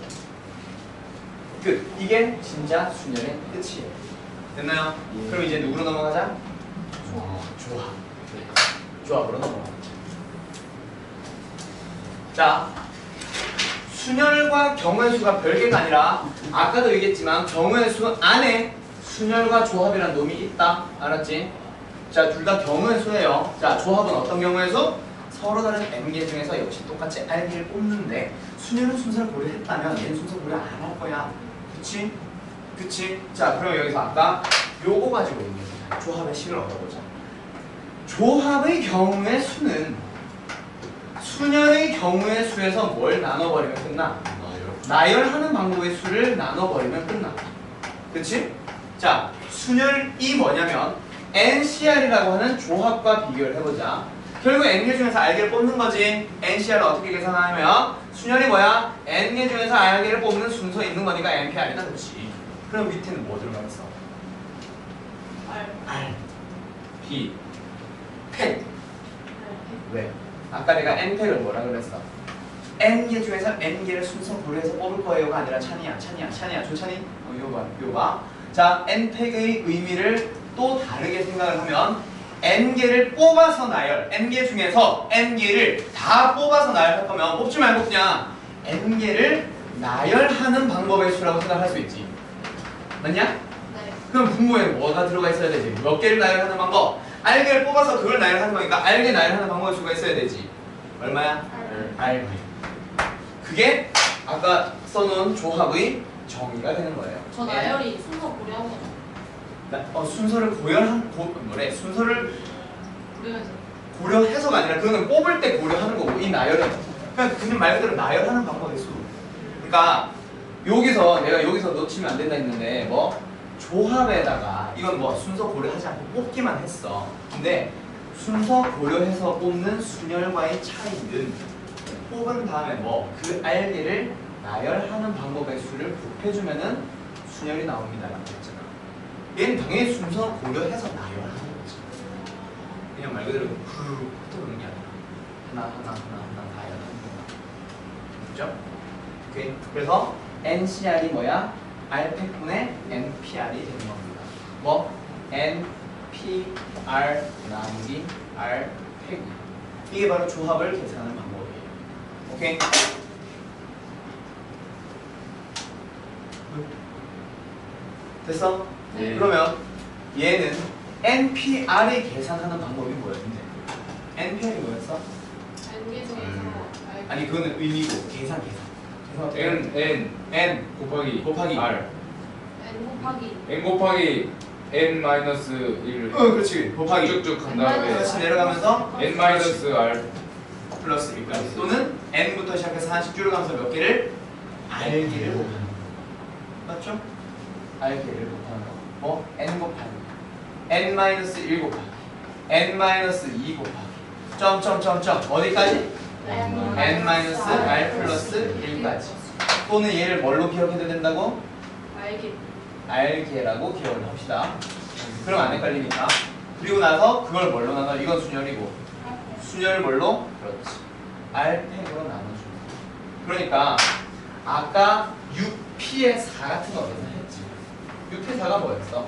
끝. 이게 진짜 순열의 끝이에요. 됐나요? 그럼 이제 누구로 넘어가자? 조합. 조합으로 넘어가자. 자, 순열과 경우의 수가 별개가 아니라 아까도 얘기했지만 경우의 수 안에 순열과 조합이라는 놈이 있다. 알았지? 자, 둘 다 경우의 수예요. 자, 조합은 어떤 경우의 수? 서로 다른 n개 중에서 역시 똑같이 r개를 뽑는데 순열은 순서를 고려했다면 얘는 순서 고려 안 할 거야. 그치? 그치? 자, 그럼 여기서 아까 요거 가지고 있는 거야. 조합의 식을 얻어보자. 조합의 경우의 수는 순열의 경우의 수에서 뭘 나눠버리면 끝나? 나열하는 방법의 수를 나눠버리면 끝나. 그치? 자, 순열이 뭐냐면 NCR이라고 하는 조합과 비교를 해보자. 결국 N개 중에서 R개를 뽑는 거지. NCR을 어떻게 계산하냐면 순열이 뭐야? N개 중에서 R개를 뽑는 순서 있는 거니까 NPR이다. 그렇지. 그럼 밑에는 뭐 들어가 있어? R, B, 팩. 왜? 아까 내가 n팩을 뭐라 그랬어? n개 중에서 n개를 순서 고려해서 뽑을 거예요가 아니라 찬이야. 조찬이? 요봐. 자, n팩의 의미를 또 다르게 생각을 하면 n개를 뽑아서 나열, n개 중에서 n개를 다 뽑아서 나열할 거면 뽑지 말고 그냥 n개를 나열하는 방법의 수라고 생각할 수 있지. 맞냐? 네. 그럼 분모에 뭐가 들어가 있어야 되지? 몇 개를 나열하는 방법? R개를 뽑아서 그걸 나열하는 거니까 R개 나열하는 방법의 수가 있어야 되지. 얼마야? R. 그게 아까 써놓은 조합의 정의가 되는 거예요. 저 나열이 순서 고려한 거죠. 순서를 순서를 고려해서. 고려해서가 아니라 그거는 뽑을 때 고려하는 거고 이 나열은 그냥 그냥 말 그대로 나열하는 방법의 수. 그러니까 내가 여기서 놓치면 안 된다 했는데 뭐 조합에다가 이건 뭐 순서 고려하지 않고 뽑기만 했어. 근데 순서 고려해서 뽑는 순열과의 차이는 뽑은 다음에 뭐 그 R개를 나열하는 방법의 수를 곱해주면은 순열이 나옵니다라고 했잖아. 얘는 당연히 순서 고려해서 나열하는 거지. 그냥 말 그대로 흩어놓는 게 아니라 하나 나열하는 거야. 그죠? 오케이. 그래서 NCR이 뭐야? R팩분의 NPR이 되는 겁니다. 뭐? NPR 나누기 R팩. 이게 바로 조합을 계산하는 방법이에요. 오케이? 됐어? 네. 그러면 얘는 NPR이 계산하는 방법이 뭐였는데? NPR이 뭐였어? n개 중에서 아니 그거는 의미고 계산. N 곱하기 R n 곱하기 N 곱하기 N 마이너스 1 그렇지. 곱하기 쭉쭉 간 다음에 그렇지. 내려가면서 N 마이너스 R 플러스 1까지 또는 N부터 시작해서 하나씩 줄여가면서 몇 개를? R개를 곱하는 거 맞죠? R개를 곱하는 거 뭐? N 곱하기 N 마이너스 1 곱하기 N 마이너스 2 곱하기 점점점점 어디까지? N 마이너스 R 플러스 1까지 또는 얘를 뭘로 기억해도 된다고? 알게. R개라고 기억을 합시다. 그럼 안 헷갈리니까. 그리고 나서 그걸 뭘로 나눠? 이건 순열이고 순열 뭘로? 그렇지. R팩으로 나눠줍니다. 그러니까 아까 6P의 4 같은 거 어디서 했지? 6P 4가 뭐였어?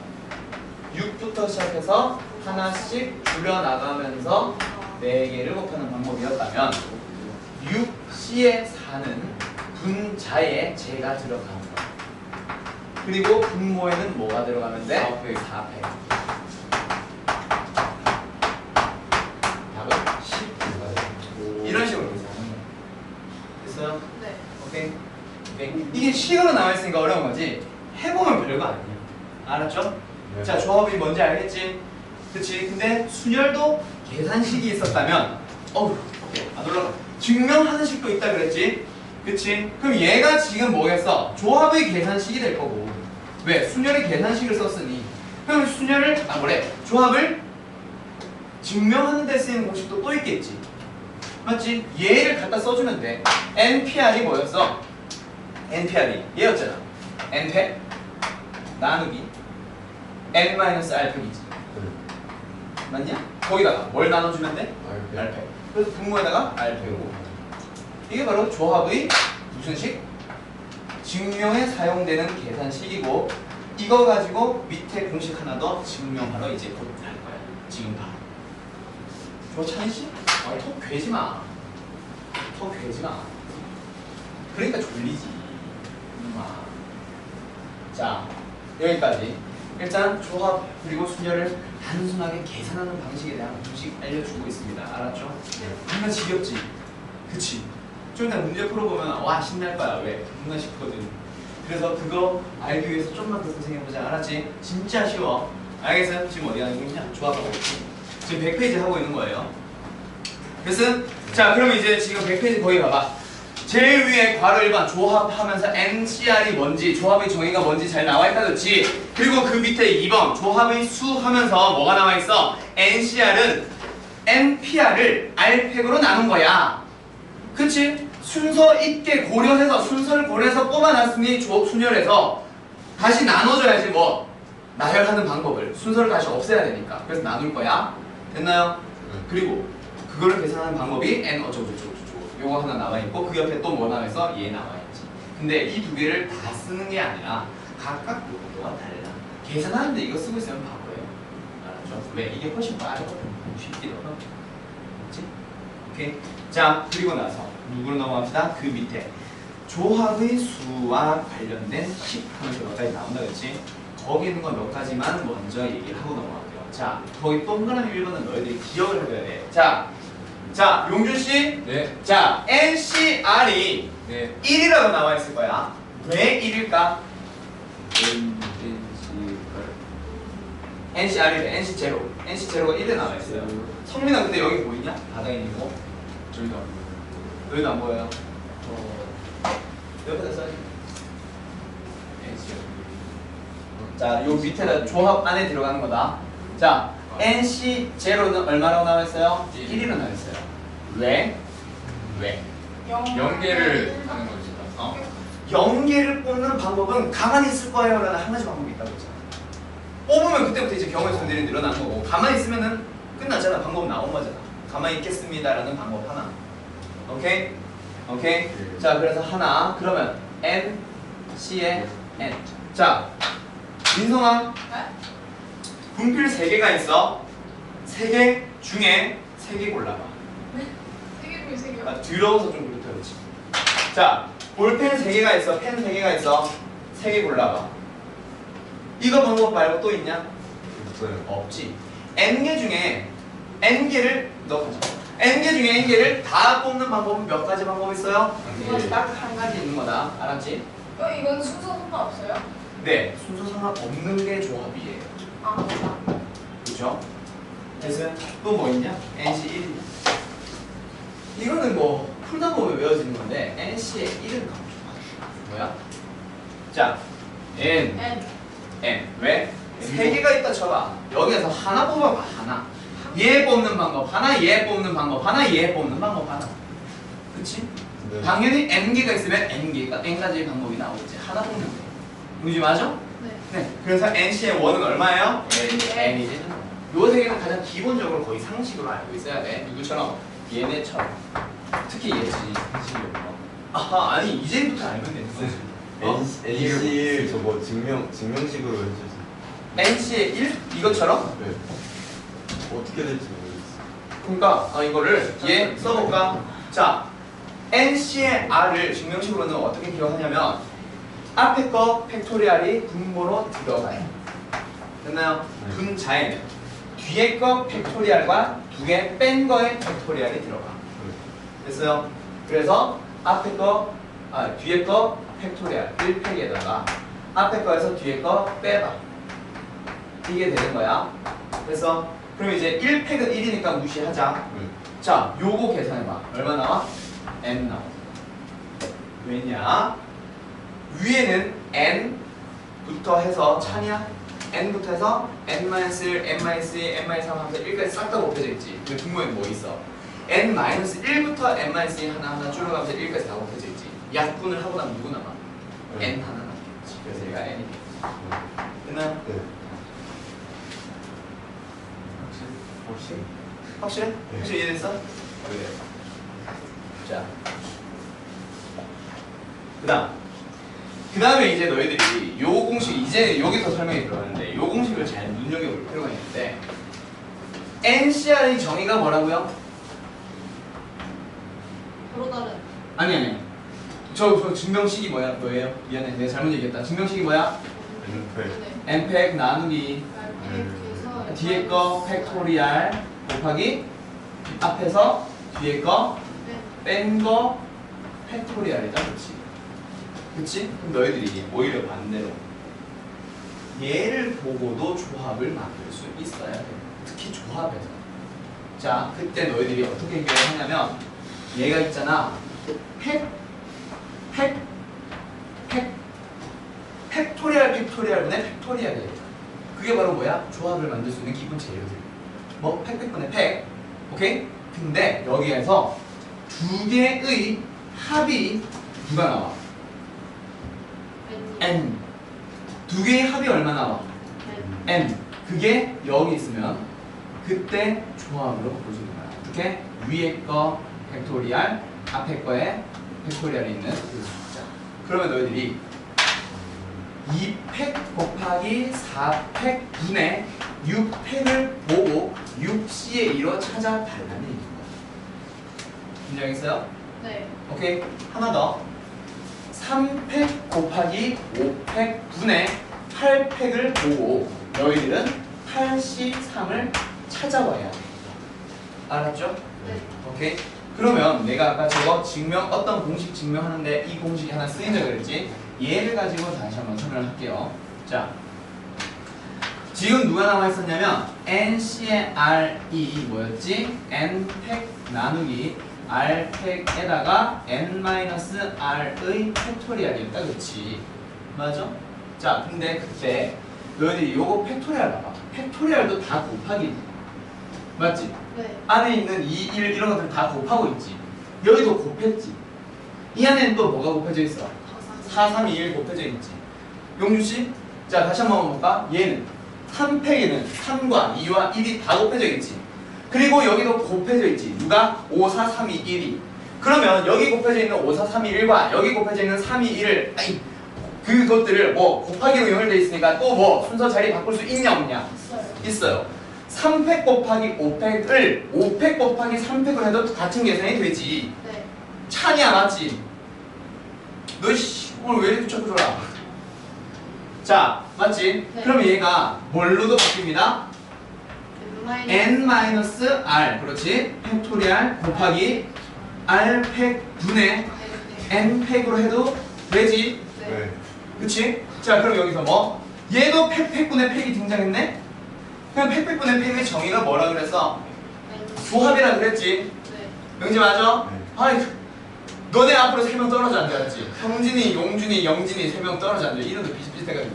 6부터 시작해서 하나씩 줄여나가면서 4개를 곱하는 방법이었다면 6C의 4는 분자에 제가 들어가는 거. 그리고 분모에는 뭐가 들어가면 돼? 4패. 답은 10. 이런 식으로 계산하는 거야. 됐어요? 네. 오케이. 오케이? 이게 식으로 나와 있으니까 어려운 거지. 해보면 별거 아니야. 알았죠? 네. 자, 조합이 뭔지 알겠지? 그치? 근데 순열도 계산식이 있었다면 오케이. 안 올라가. 증명하는 식도 있다 그랬지? 그치? 그럼 얘가 지금 뭐겠어? 조합의 계산식이 될 거고. 왜? 순열의 계산식을 썼으니. 그럼 순열을 조합을 증명하는 데 쓰이는 공식도 또 있겠지. 맞지? 얘를 갖다 써주면 돼. NPR이 뭐였어? NPR이 얘였잖아. NPR 나누기 N-R이지. 맞냐? 거기다가 뭘 나눠주면 돼? R팩. 그래서 분모에다가 R팩이고. 이게 바로 조합의 무슨 식? 증명에 사용되는 계산식이고, 이거 가지고 밑에 공식 하나 더 증명하러 이제 곧 할 거야. 지금 바로. 좋잖지? 턱 괴지 마. 턱 괴지 마. 그러니까 졸리지. 자, 여기까지. 일단 조합 그리고 순열을 단순하게 계산하는 방식에 대한 공식 알려주고 있습니다. 알았죠? 정말 지겹지? 그치? 좀 이따 문제 풀어보면 와 신날 거야. 왜? 정말 쉽거든. 그래서 그거 알기 위해서 좀만 더 고생해보자. 알았지? 진짜 쉬워. 알겠어요? 지금 어디 가는 거냐? 조합하고 있지. 지금 100페이지 하고 있는 거예요. 그래서 자 그러면 이제 지금 100페이지 거기 봐봐. 제일 위에 괄호 1번 조합하면서 NCR이 뭔지, 조합의 정의가 뭔지 잘 나와 있다 그렇지? 그리고 그 밑에 2번 조합의 수 하면서 뭐가 나와 있어? NCR은 NPR을 R팩으로 나눈 거야. 그치? 순서 있게 고려해서 순서를 고려해서 뽑아놨으니 순열에서 다시 나눠줘야지 뭐 나열하는 방법을 순서를 다시 없애야 되니까. 그래서 나눌 거야. 됐나요? 그리고 그거를 계산하는 방법이 N 어쩌고저쩌고 요거 하나 나와 있고 그 옆에 또 뭐 나와 있어? 얘 나와 있지. 근데 이 두 개를 다 쓰는 게 아니라 각각 요거가 달라. 계산하는데 이거 쓰고 있으면 바보예요. 알았죠? 왜? 이게 훨씬 빠르거든. 쉽기도 하고. 그렇지? 오케이. 자 그리고 나서 누구로 넘어갑시다. 그 밑에 조합의 수와 관련된 식 하면서 몇 가지 나온다 그렇지? 거기 있는 거 몇 가지만 먼저 얘기를 하고 넘어갈게요. 자 거기 동그라미 1번은 너희들이 기억을 해줘야 돼. 자, 용준씨. 네. 자, NCR이 네. 1이라고 나와 있을 거야. 왜 1일까? NCR이 NC0. NC0가 1에 나와 있어요. 성민아, 근데 여기 보이냐? 바닥에 있는 거? 저희도 안 보여요. 여기도 안 보여요. 옆에다 써야지. 자, 요 밑에다 조합 안에 들어가는 거다. 자, NC0는 얼마라고 나와 있어요? 1이라고 나와 있어요. 왜? 연계를 하는 거지. 연계를 뽑는 방법은 가만히 있을 거예요 라는 한 가지 방법이 있다고 했잖아. 뽑으면 그때부터 이제 경우의 수들이 늘어나는 거고, 가만히 있으면은 끝났잖아. 방법은 나온 거잖아. 가만히 있겠습니다 라는 방법 하나. 오케이? 오케이? 자, 그래서 하나. 그러면 N, C에 N. 자, 민성아. 분필 3개가 있어. 3개 중에 3개 골라봐. 세 개요. 아, 더러워서 좀 그렇다 그렇지. 자, 볼펜 3개가 있어. 펜 3개가 있어. 3개 골라봐. 이거 방법 말고 또 있냐? 없어요. 없지. N개 중에 N개를 너 가져. N개 중에 N개를 다 뽑는 방법은 몇 가지 방법 있어요? 딱 한 가지 있는 거다. 알았지? 이건 순서 상관없어요? 네, 순서 상관없는 게 조합이에요. 아 맞다. 그죠? 그래서 또 뭐 있냐? NC1. 이거는 뭐 풀다 보면 외워지는 건데 NC의 1은 가보죠. 뭐야? 자, N. 왜? 3개가 있다 쳐봐. 여기에서 하나 뽑아봐. 하나. 얘 뽑는 방법 하나, 얘 뽑는 방법 하나, 얘 뽑는 방법 하나. 그치? 네. 당연히 N개가 있으면 N가지의 방법이 나오겠지. 하나 뽑는 거. 그지 맞아? 네. 그래서 NC의 1은 얼마예요? N이지. 요 3개는 가장 기본적으로 거의 상식으로 알고 있어야 돼. 누구처럼? 얘네처럼. 특히 얘지. 아하, 아니 이제부터 알면 되는 거지. NC1 저거 증명식으로 해주세요. NC의 1? 이것처럼? 네. 어떻게 될지 모르겠어요. 그러니까 이거를 얘 써볼까? 자, NC의 R을 증명식으로는 어떻게 기억하냐면 앞에 거 팩토리알이 분모로 들어가요. 됐나요? 네. 분자에는 뒤에 거 팩토리알과 두 개 뺀 거의 팩토리알이 들어가. 됐어요? 그래서 앞에 거, 뒤에 거 팩토리얼 1팩에다가 앞에 거에서 뒤에 거 빼봐. 이게 되는 거야. 그래서 그럼 이제 1팩은 1이니까 무시하자. 네. 자, 요거 계산해봐. 얼마 나와? n 나와. 왜냐? 위에는 n부터 해서 차냐? n부터 해서 n-1, n-2, n-3 하면서 1까지 싹 다 곱해져 있지. 그 분모에 뭐 있어? n-1부터 n-2 하나하나 줄여가면서 1까지 다 곱해져 있지. 약분을 하고 나면 누구 남아? 네. n 하나 남겠지. 그래서 얘가 n이 됐나요? 네. 확실해? 확실해? 네. 확실히 이해됐어? 그래. 자, 그 다음에 이제 너희들이 요 공식 이제 여기서 설명이 들어가는데 요 공식을 잘 눈여겨볼 필요가 있는데 NCR의 정의가 뭐라고요? 서로 다른 아니 저 증명식이 뭐예요? 미안해 내가 잘못 얘기했다. 증명식이 뭐야? N팩. 네. n팩 나누기 팩에서 뒤에 거 팩토리알 곱하기 앞에서 뒤에 거 뺀 거 팩토리알이다. 그치? 그럼 너희들이 오히려 반대로 얘를 보고도 조합을 만들 수 있어야 돼. 특히 조합에서. 자, 그때 너희들이 어떻게 해결하냐면 얘가 있잖아. 팩토리알분의 팩토리알이 되겠다. 그게 바로 뭐야? 조합을 만들 수 있는 기본 재료들. 뭐 팩분의 팩. 오케이? 근데 여기에서 두 개의 합이 누가 나와? n. 두 개의 합이 얼마 나와? n. 그게 여기 있으면 그때 조합으로 바꿔주는 거야. 어떻게? 위에 거 팩토리알, 앞에 거에 팩토리알이 있는 그 숫자. 그러면 너희들이 2팩 곱하기 4팩 분의 6팩을 보고 6C의 1로 찾아달라는 얘기입니다. 인정했어요? 네. 오케이. 하나 더. 3팩 곱하기 5팩 분의 8팩을 보고 너희들은 83을 찾아와야 돼. 알았죠? 네. 오케이. 그러면 내가 아까 저거 증명 어떤 공식 증명하는데 이 공식이 하나 쓰인다 그랬지? 얘를 가지고 다시 한번 설명을 할게요. 자, 지금 누가 나와 있었냐면 NC의 R이 뭐였지? N팩 나누기 R팩에다가 N-R의 팩토리얼이었다. 그렇지? 맞아? 자, 근데 그때 너희들이 요거 팩토리얼 봐봐. 팩토리얼도 다 곱하기 맞지? 네. 안에 있는 2, 1 이런 것들 다 곱하고 있지. 여기도 곱했지. 이 안에는 또 뭐가 곱해져 있어? 4, 3, 2, 1 곱해져 있지. 용주씨? 자, 다시 한번 볼까? 얘는 3팩에는 3과 2와 1이 다 곱해져 있지. 그리고 여기도 곱해져 있지. 누가? 5, 4, 3, 2, 1이. 그러면 여기 곱해져 있는 5, 4, 3, 2, 1과 여기 곱해져 있는 3, 2, 1을 그것들을 뭐 곱하기로 연결되어 있으니까 또 뭐 순서 자리 바꿀 수 있냐 없냐? 있어요. 3팩 곱하기 5팩을 5팩 곱하기 3팩을 해도 같은 계산이 되지. 네. 찬이야 맞지? 너 씨, 오늘 왜 이렇게 자꾸 줘라? 자, 맞지? 네. 그럼 얘가 뭘로도 바뀝니다. n-r 그렇지? 팩토리알 곱하기 r팩 분의 n팩으로 해도 되지? 네. 그치? 자, 그럼 여기서 뭐? 얘도 팩분의 팩이 등장했네? 그럼 팩분의 팩의 정의가 뭐라 그랬어? 조합이라 그랬지? 네. 명지 맞아? 네. 아이, 너네 앞으로 3명 떨어져 앉아야지. 형진이, 용준이, 영진이 3명 떨어져 앉아. 이름도 비슷비슷해가지고.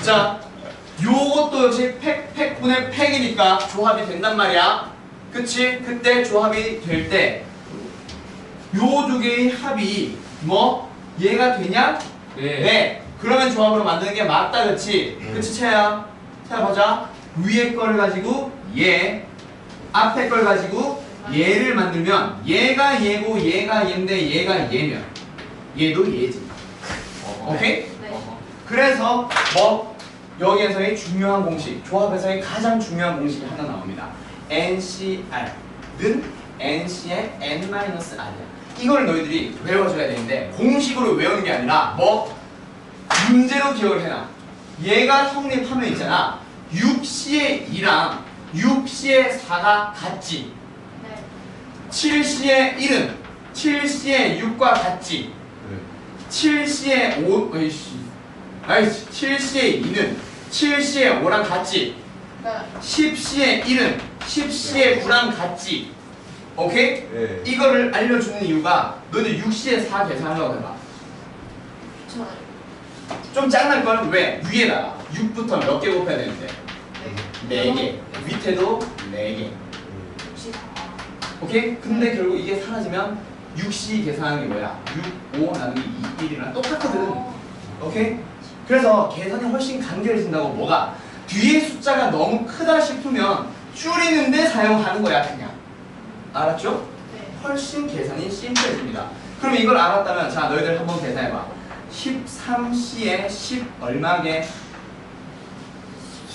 자, 요것도 역시 팩분의 팩이니까 조합이 된단 말이야. 그치? 그때 조합이 될 때 요 두 개의 합이 뭐? 얘가 되냐? 네. 그러면 조합으로 만드는 게 맞다, 그치? 그치, 채야? 자, 보자. 위에 걸 가지고 얘, 앞에 걸 가지고 얘를 만들면 얘가 얘고 얘가 얘인데 얘가 얘면 얘도 얘지. 오케이? 네. 그래서 뭐? 여기에서의 중요한 공식, 조합에서의 가장 중요한 공식이 하나 나옵니다. NCR는 NC의 N-R이야. 이걸 너희들이 외워줘야 되는데 공식으로 외우는 게 아니라 뭐? 문제로 기억을 해놔. 얘가 성립하면 있잖아. 6C의 2랑 6C의 4가 같지. 네. 7C의 1은 7C의 6과 같지. 네. 7C의 5, 아이씨 7C의 2는 7C의 5랑 같지? 네. 10C의 1은 10C의 9랑 같지? 오케이? 네. 이거를 알려주는 이유가 너희들 6C의 4 계산하려고 해봐. 괜찮아요. 좀 짱날걸? 왜? 위에다가 6부터 몇 개 곱해야 되는데? 네. 4개. 밑에도 4개. 혹시 오케이? 근데 결국 이게 사라지면 6C 계산하는 게 뭐야? 6, 5 나누기 2, 1이랑 똑같거든. 오케이? 그래서 계산이 훨씬 간결해진다고. 뭐가? 뒤에 숫자가 너무 크다 싶으면 줄이는데 사용하는 거야 그냥. 알았죠? 네. 훨씬 계산이 심플해집니다. 그럼 이걸 알았다면 자 너희들 한번 계산해봐. 13C에 10 얼마게?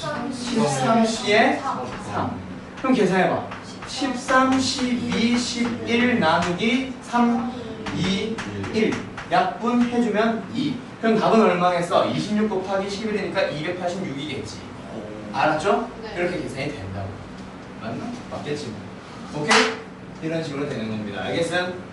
13C에 3. 그럼 계산해봐. 13, 12, 11 나누기 3, 2, 1. 약분 해주면 2. 그럼 답은 얼마겠어? 26 곱하기 11이니까 286이겠지. 알았죠? 네. 이렇게 계산이 된다고. 맞나? 맞겠지. 오케이? 이런 식으로 되는 겁니다. 알겠음?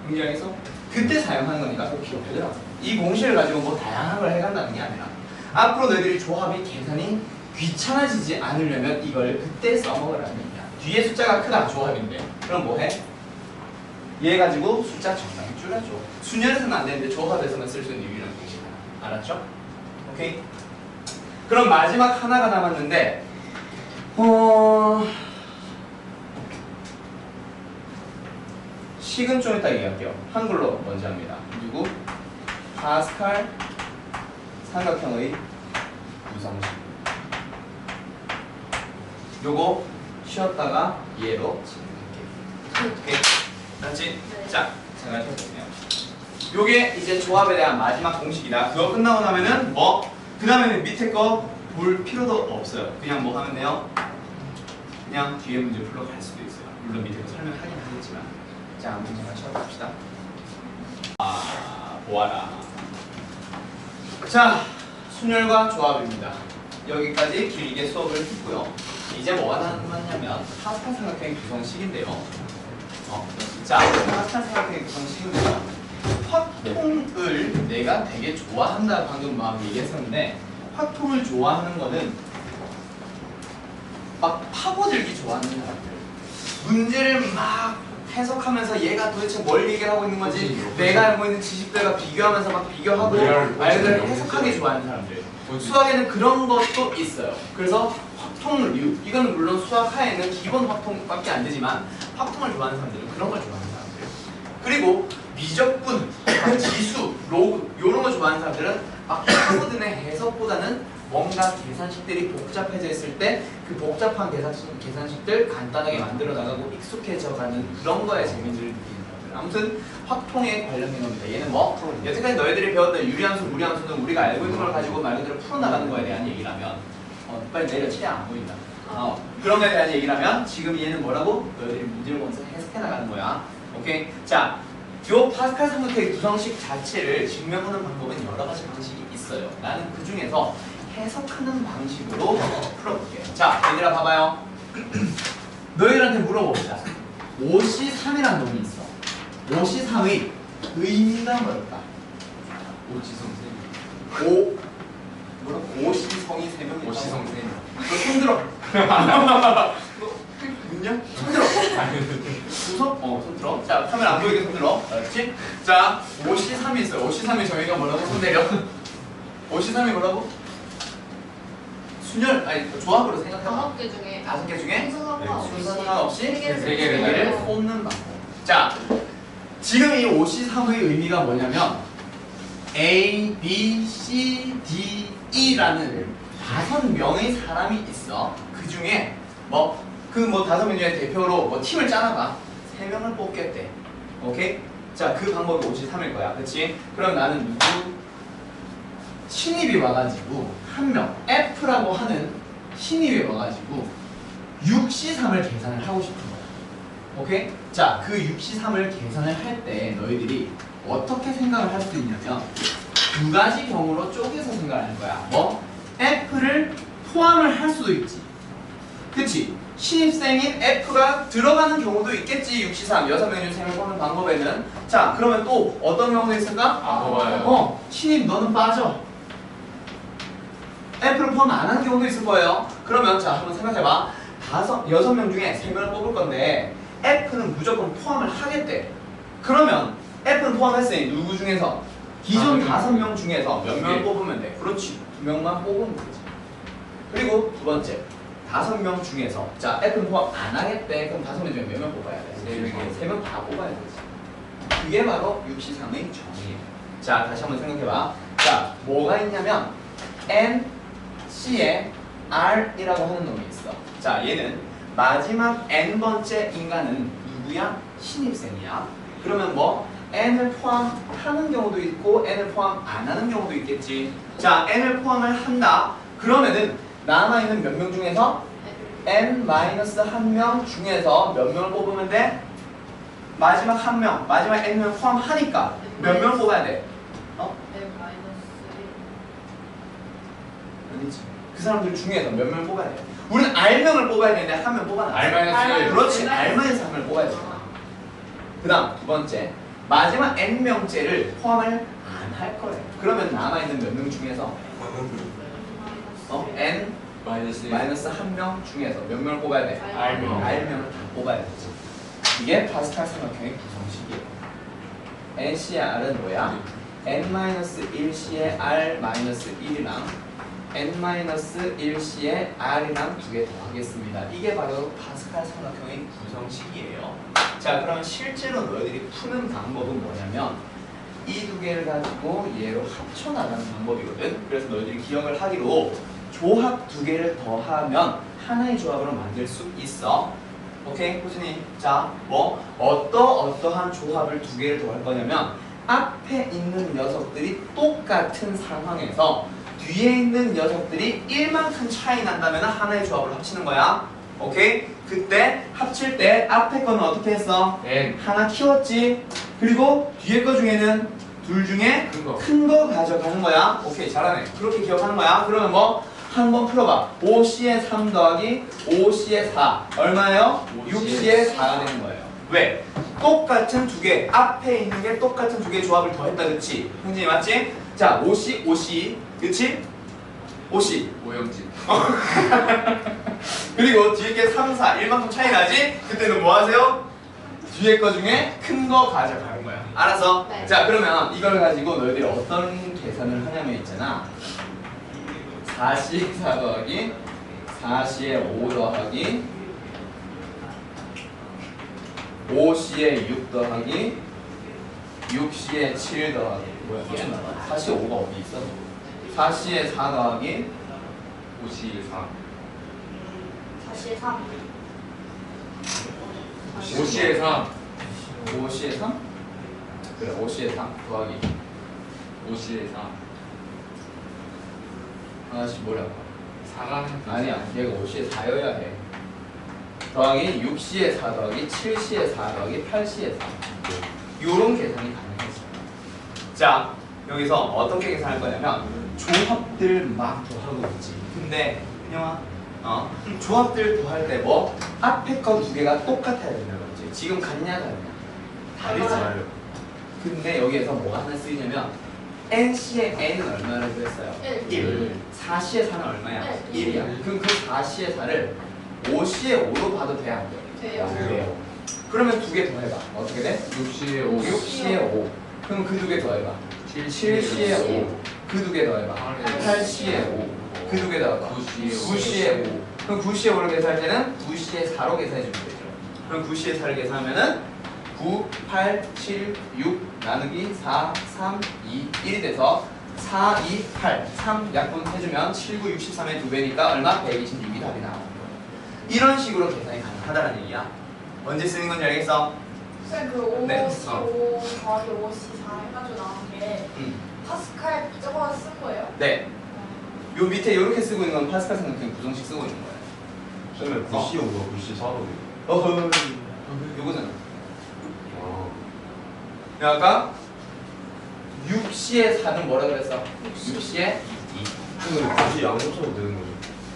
응시하겠어? 그때 사용하는 거니까 꼭 기억해두라. 이 공식을 가지고 뭐 다양한 걸 해간다는 게 아니라 앞으로 너희들이 조합이 계산이 귀찮아지지 않으려면 이걸 그때 써먹으라는 얘기야. 뒤에 숫자가 크다 조합인데 그럼 뭐해? 얘 가지고 숫자 적당히 줄여줘. 순열에서는 안 되는데 조합에서만 쓸 수 있는 유일한 공식 하나. 알았죠? 오케이? 그럼 마지막 하나가 남았는데 식은 좀 이따 얘기할게요. 한글로 먼저 합니다. 그리고 파스칼 삼각형의 구성식. 요거 쉬었다가 얘로 진행할게요. 오케이? 맞지? 네. 자, 잘 하셨네요. 요게 이제 조합에 대한 마지막 공식이다. 그거 끝나고 나면은 뭐? 그 다음에는 밑에 거 볼 필요도 없어요. 그냥 뭐 하면 돼요? 그냥 뒤에 문제 풀러 갈 수도 있어요. 물론 밑에 거 설명하긴 하겠지만. 자, 문제 맞춰봅시다. 보아라. 자, 순열과 조합입니다. 여기까지 길게 수업을 했고요. 이제 뭐가 남았냐면 파스칼 삼각형의 구성식인데요. 자, 파스칼 삼각형의 구성식인데요. 확통을 내가 되게 좋아한다 방금 막 얘기했었는데 확통을 좋아하는 거는 막 파고들기 좋아하는 사람들. 문제를 막 해석하면서 얘가 도대체 뭘 얘기하고 있는 건지 내가 알고 있는 지식들과 비교하면서 막 비교하고 말 그대로 해석하기 좋아하는 사람들. 수학에는 그런 것도 있어요. 그래서 확통류, 이거는 물론 수학 하에는 기본 확통밖에 안 되지만 확통을 좋아하는 사람들은 그런 걸 좋아하는 사람들. 그리고 미적분, 지수, 로그 이런 거 좋아하는 사람들은 막 파고드는 해석보다는 뭔가 계산식들이 복잡해져 있을 때 그 복잡한 계산식들 간단하게 만들어 나가고 익숙해져가는 그런 거에 재미를 느끼는 사람들. 아무튼 확통에 관련된 겁니다. 얘는 뭐 여태까지 너희들이 배웠던 유리함수, 무리함수는 우리가 알고 있는 걸 가지고 말 그대로 풀어나가는 거에 대한 얘기라면 빨리 내려 채야 안 보인다. 그런 거에 대한 얘기라면 지금 얘는 뭐라고? 너희들이 문제를 보면서 해석해 나가는 거야. 오케이? 자, 요 파스칼 삼각형의 구성식 자체를 증명하는 방법은 여러 가지 방식이 있어요. 나는 그 중에서 해석하는 방식으로 풀어볼게요. 자, 얘들아 봐봐요. 너희들한테 물어봅시다. 5C3이라는 놈이 있어. 5C3의 의미가 뭘까? 오지성 쌤. 뭐라고? 5C성이 3명이 오시성 쌤. 너손 들어. 너 있냐? 손 들어. 웃어? 손 들어. 자, 카메라 안 보이게 손 들어. 알았지? 자, 5C3이 있어요. 5C3의 정의가 뭐라고? 손 내려. 5C3이 뭐라고? 순열, 아니 조합으로 생각해봐. 5개 중에 5개 중에 순서 상관없이 세 개를 세 개를 꼽는 방법. 자, 지금 이 5C3의 의미가 뭐냐면 A, B, C, D, E라는 5명의 사람이 있어. 그 중에 뭐 5명 중에 대표로 뭐 팀을 짜나봐. 3명을 뽑겠대. 오케이? 자, 그 방법이 5C3일 거야. 그치? 그럼 나는 누구? 신입이 와가지고 한 명, F라고 하는 신입이 와가지고 6C3을 계산을 하고 싶은 거야. 오케이? 자, 그 6C3을 계산을 할 때 너희들이 어떻게 생각을 할 수 있냐면 두 가지 경우로 쪼개서 생각을 할 거야. 뭐? F를 포함을 할 수도 있지. 그치? 신입생인 F가 들어가는 경우도 있겠지. 6시3 6명 중 3명 뽑는 방법에는. 자 그러면 또 어떤 경우도 있을까? 안 뽑아요. 신입 너는 빠져. F를 포함 안 하는 경우도 있을 거예요. 그러면 자 한번 생각해봐. 6명 중에 3명을 뽑을 건데 F는 무조건 포함을 하겠대. 그러면 F는 포함했으니 누구 중에서? 기존 5명 중에서 몇 명을 뽑으면 돼? 그렇지. 2명만 뽑으면 되지. 그리고 두 번째 5명 중에서 자 F는 포함 안 하겠대. 그럼 5명 중에 몇 명 뽑아야 돼? 3명 다 뽑아야 되지. 그게 바로 6시3의 정의예요. 자 다시 한번 생각해봐. 자 뭐가 있냐면 N, C에 R이라고 하는 놈이 있어. 자 얘는 마지막 N번째 인간은 누구야? 신입생이야. 그러면 뭐 N을 포함하는 경우도 있고 N을 포함 안 하는 경우도 있겠지. 자 N을 포함을 한다. 그러면은 남아있는 몇 명 중에서 N-1명 중에서 몇 명을 뽑으면 돼? 마지막 한 명, 마지막 N명 포함하니까 몇 명을 뽑아야 돼? 아니지. 그 사람들 중에서 몇 명을 뽑아야 돼? 우리는 R명을 뽑아야 되는데 한 명 뽑아놨어. R-1. 그렇지. R-1을 뽑아야 돼. 그 다음 두 번째 마지막 N명째를 포함을 안 할 거래. 그러면 남아있는 몇 명 중에서 N 마이너스 한 명 중에서 몇 명을 뽑아야 돼? R명. R명을 다 뽑아야 되지. 이게 파스칼 삼각형의 구성식이에요. NC의 R은 뭐야? N-1C의 R-1이랑 N-1C의 R이랑 두 개 더하겠습니다. 이게 바로 파스칼 삼각형의 구성식이에요. 자 그러면 실제로 너희들이 푸는 방법은 뭐냐면 이 두 개를 가지고 얘로 합쳐 나가는 방법이거든. 그래서 너희들이 기억을 하기로 조합 두 개를 더하면 하나의 조합으로 만들 수 있어. 오케이? 호진이. 자, 뭐 어떠한 조합을 두 개를 더할 거냐면 앞에 있는 녀석들이 똑같은 상황에서 뒤에 있는 녀석들이 1만큼 차이 난다면 하나의 조합을 합치는 거야. 오케이? 그때 합칠 때 앞에 거는 어떻게 했어? N. 하나 키웠지. 그리고 뒤에 거 중에는 둘 중에 큰 거. 큰 거 가져가는 거야. 오케이, 잘하네. 그렇게 기억하는 거야. 그러면 뭐 한번 풀어봐. 5C에 3 더하기 5C에 4 얼마예요? 6C에 4가 되는 거예요. 왜? 똑같은 두 개, 앞에 있는 게 똑같은 두 개 조합을 더했다, 그치? 형진이 맞지? 자, 5C, 5C, 그치? 5C. 오영진. 그리고 뒤에 게 3, 4, 1만큼 차이 나지? 그때는 뭐 하세요? 뒤에 거 중에 큰 거 가져가는 거야. 알았어? 네. 자, 그러면 이걸 가지고 너희들이 어떤 계산을 하냐면 있잖아. 4C에 4 더하기 4C에 5 더하기 5C에 6 더하기 6C에 7 더하기 뭐야? 4C에 5가 어디 있어? 4C에 4 더하기 5C에 4. 4시에 3. 5C에 3. 5C에 3? 그래, 5C에 3 더하기 5C에 4. 하나씩 뭐라고? 4가 아니야, 얘가 5C에 4여야 해. 더하기 6C에 4 더하기 7C에 4 더하기 8C에 4. 요런 계산이 가능해져. 자, 여기서 어떻게 계산할 거냐면 조합들 막 더하고 있지. 근데 형아, 조합들 더할 때 뭐? 앞에 거 두 개가 똑같아야 된다는 거지. 지금 같냐 다르냐? 다르지. 근데 여기에서 뭐가 하나 쓰이냐면 NC의 N은 얼마를 그랬어요? 1. 4C의 4는 얼마야? 1이야. 그럼 그 4C의 4를 5C의 5로 봐도 돼? 안 돼? 돼요. 돼요. 그러면 두 개 더 해봐. 어떻게 돼? 6C에 5. 6C의 5. 그럼 그 두 개 더 해봐. 7C의 5. 그 두 개 더 해봐. 8C의 5. 그 두 개 더 해봐. 9C의 5. 그럼 9C의 5를 계산할 때는 9C의 4로 계산해 주면 되죠. 그럼 9C의 4를 계산하면은 9, 8, 7, 6 나누기 4, 3, 2, 1이 돼서 4, 2, 8, 3 약분 해주면 7, 9, 63의 2배니까 얼마? 126이 답이 나오는 거예요. 이런 식으로 계산이 가능하다는 얘기야. 언제 쓰는 건지 알겠어? 쌤, 그 네. 5C5 더하기 5C4 해가지고 나온 게 파스칼 저거 쓴 거예요? 네. 요 밑에 이렇게 쓰고 있는 건 파스칼 삼각형 구성식 쓰고 있는 거예요. 쌤은 9C 5가 9C 4로 돼. 어허. 요거잖아. 아, 야, 아까 6C의 4는 뭐라 그랬어? 6C의 2. 근데 9C 양수처럼 되는 거죠.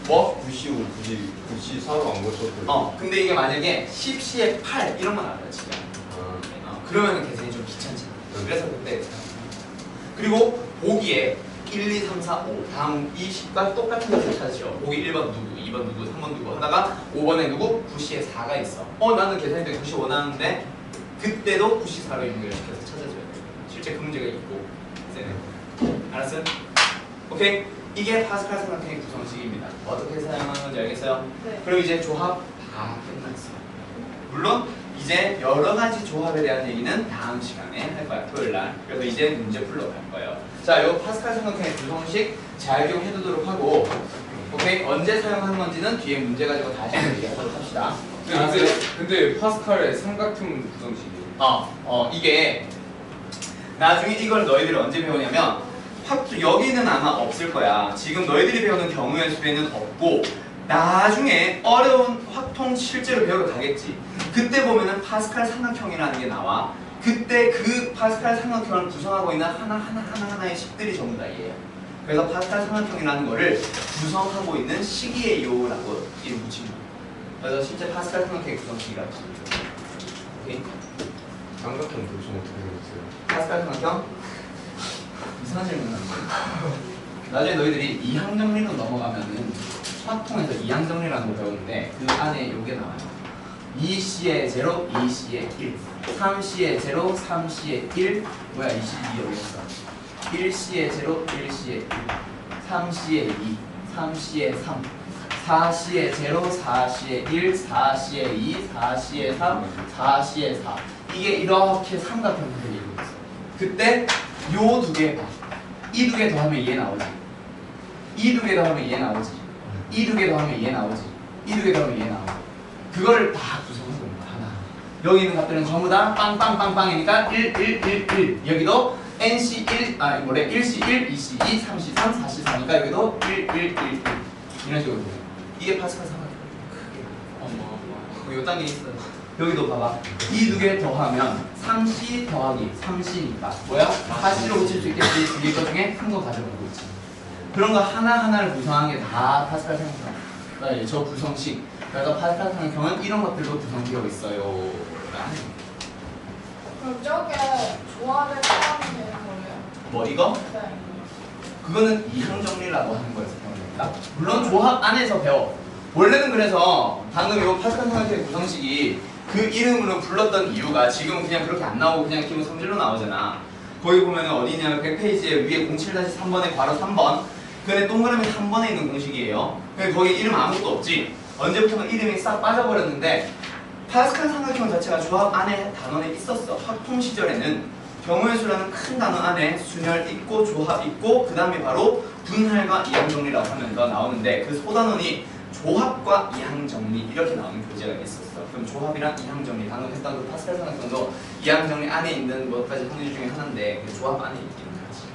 뭐? 9시 5, 9시 4로 안 고쳤어요. 근데 이게 만약에 10시에 8 이런 건 알아요 지금. 그러면은 계산이 좀 귀찮지. 그래서 그때 그리고 보기에 1, 2, 3, 4, 5 다음 이 식과 똑같은 것을 찾으죠. 보기 1번 누구, 2번 누구, 3번 누구 하다가 5번에 누구? 9시에 4가 있어. 나는 계산이 돼 9시 5 나왔는데 그때도 9시 4로 연결시켜서 찾아줘야 돼. 실제 그 문제가 있고 알았어? 오케이? 이게 파스칼 삼각형의 구성식입니다. 어떻게 사용하는 건지 알겠어요? 네. 그럼 이제 조합 다 끝났어요. 물론 이제 여러 가지 조합에 대한 얘기는 다음 시간에 할 거야, 토요일 날. 그래서 이제 문제 풀러 갈 거예요. 자, 요 파스칼 삼각형의 구성식 잘 기억해두도록 하고, 오케이? 언제 사용하는 건지는 뒤에 문제 가지고 다시 얘기하도록 합시다. 근데 파스칼의 삼각형 구성식이에요. 이게 나중에 이걸 너희들이 언제 배우냐면 여기는 아마 없을 거야. 지금 너희들이 배우는 경우의 수에는 없고 나중에 어려운 확통 실제로 배우러 가겠지. 그때 보면은 파스칼 삼각형이라는 게 나와. 그때 그 파스칼 삼각형을 구성하고 있는 하나의 식들이 전부 다 얘예요. 그래서 파스칼 삼각형이라는 거를 구성하고 있는 식이에요라고 이름 붙인 거예요. 그래서 실제 파스칼 삼각형의 구성식이라고 합니다. 오케이? 삼각형 구성 어떻게 되었어요? 파스칼 삼각형? 이상한 질문 하는 거야. 나중에 너희들이 이항 정리로 넘어가면은 화통에서 이항 정리라는 거 배우는데 그 안에 요게 나와요. 2C에 0, 2C에 1 3C에 0, 3C에 1 뭐야 22 여기 있어. 1C에 0, 1C에 1 3C에 2, 3C에 3 4C에 0, 4C에 1 4C에 2, 4C에 3 4C에 4 이게 이렇게 삼각형 형태를 이루고 있어. 그때 요 두 개 봐. 이 두 개 더하면 얘 나오지. 이 두 개 더하면 얘 나오지. 이 두 개 더하면 얘 나오지. 이 두 개 더하면 얘 나오지. 그거를 다 구성하고 있는 거야. 하나. 여기 있는 값들은 전부 다 빵빵빵빵이니까 1, 1, 1, 1. 여기도 NC 1, 1C 1, 2C 2, 3C 3, 4C 4니까 여기도 1, 1, 1, 1. 이런 식으로 돼요. 이게 파스칼 삼각형. 크게. 요 단계 있어요. 여기도 봐봐. 이 두 개 더하면 3C 더하기 3C니까 뭐야? 4C로 붙일 수 있겠지. 두 개 것 중에 큰 거 가져가고 있지. 그런 거 하나하나를 구성한 게 다 파스칼 삼각형. 그러니까 저 구성식. 그래서 파스칼 삼각형은 이런 것들로 구성되어 있어요. 그럼 저게 조합을 따라하면 되는 거예요? 뭐 이거? 네. 그거는 이항 정리라고 하는 거에서 배우는 겁니다. 물론 조합 안에서 배워. 원래는 그래서 방금 이 파스칼 삼각형의 구성식이 그 이름으로 불렀던 이유가 지금 그냥 그렇게 안 나오고 그냥 기본 성질로 나오잖아. 거기 보면은 어디냐면 100페이지에 위에 07-3번에 괄호 3번 근데 동그라미 3번에 있는 공식이에요. 근데 거기 이름 아무것도 없지. 언제부턴가 이름이 싹 빠져버렸는데 파스칼 삼각형 자체가 조합 안에 단원에 있었어. 확통 시절에는 경우의 수라는 큰 단원 안에 순열 있고 조합 있고 그 다음에 바로 분할과 이항정리라고 하면서 나오는데 그 소단원이 조합과 이항정리 이렇게 나오는 교재가 있었어. 그럼 조합이랑 이항정리 방금 했던 그 파스칼 삼각형도 이항정리 안에 있는 몇 가지 성질 중에 하나인데 그 조합 안에 있기는 하지.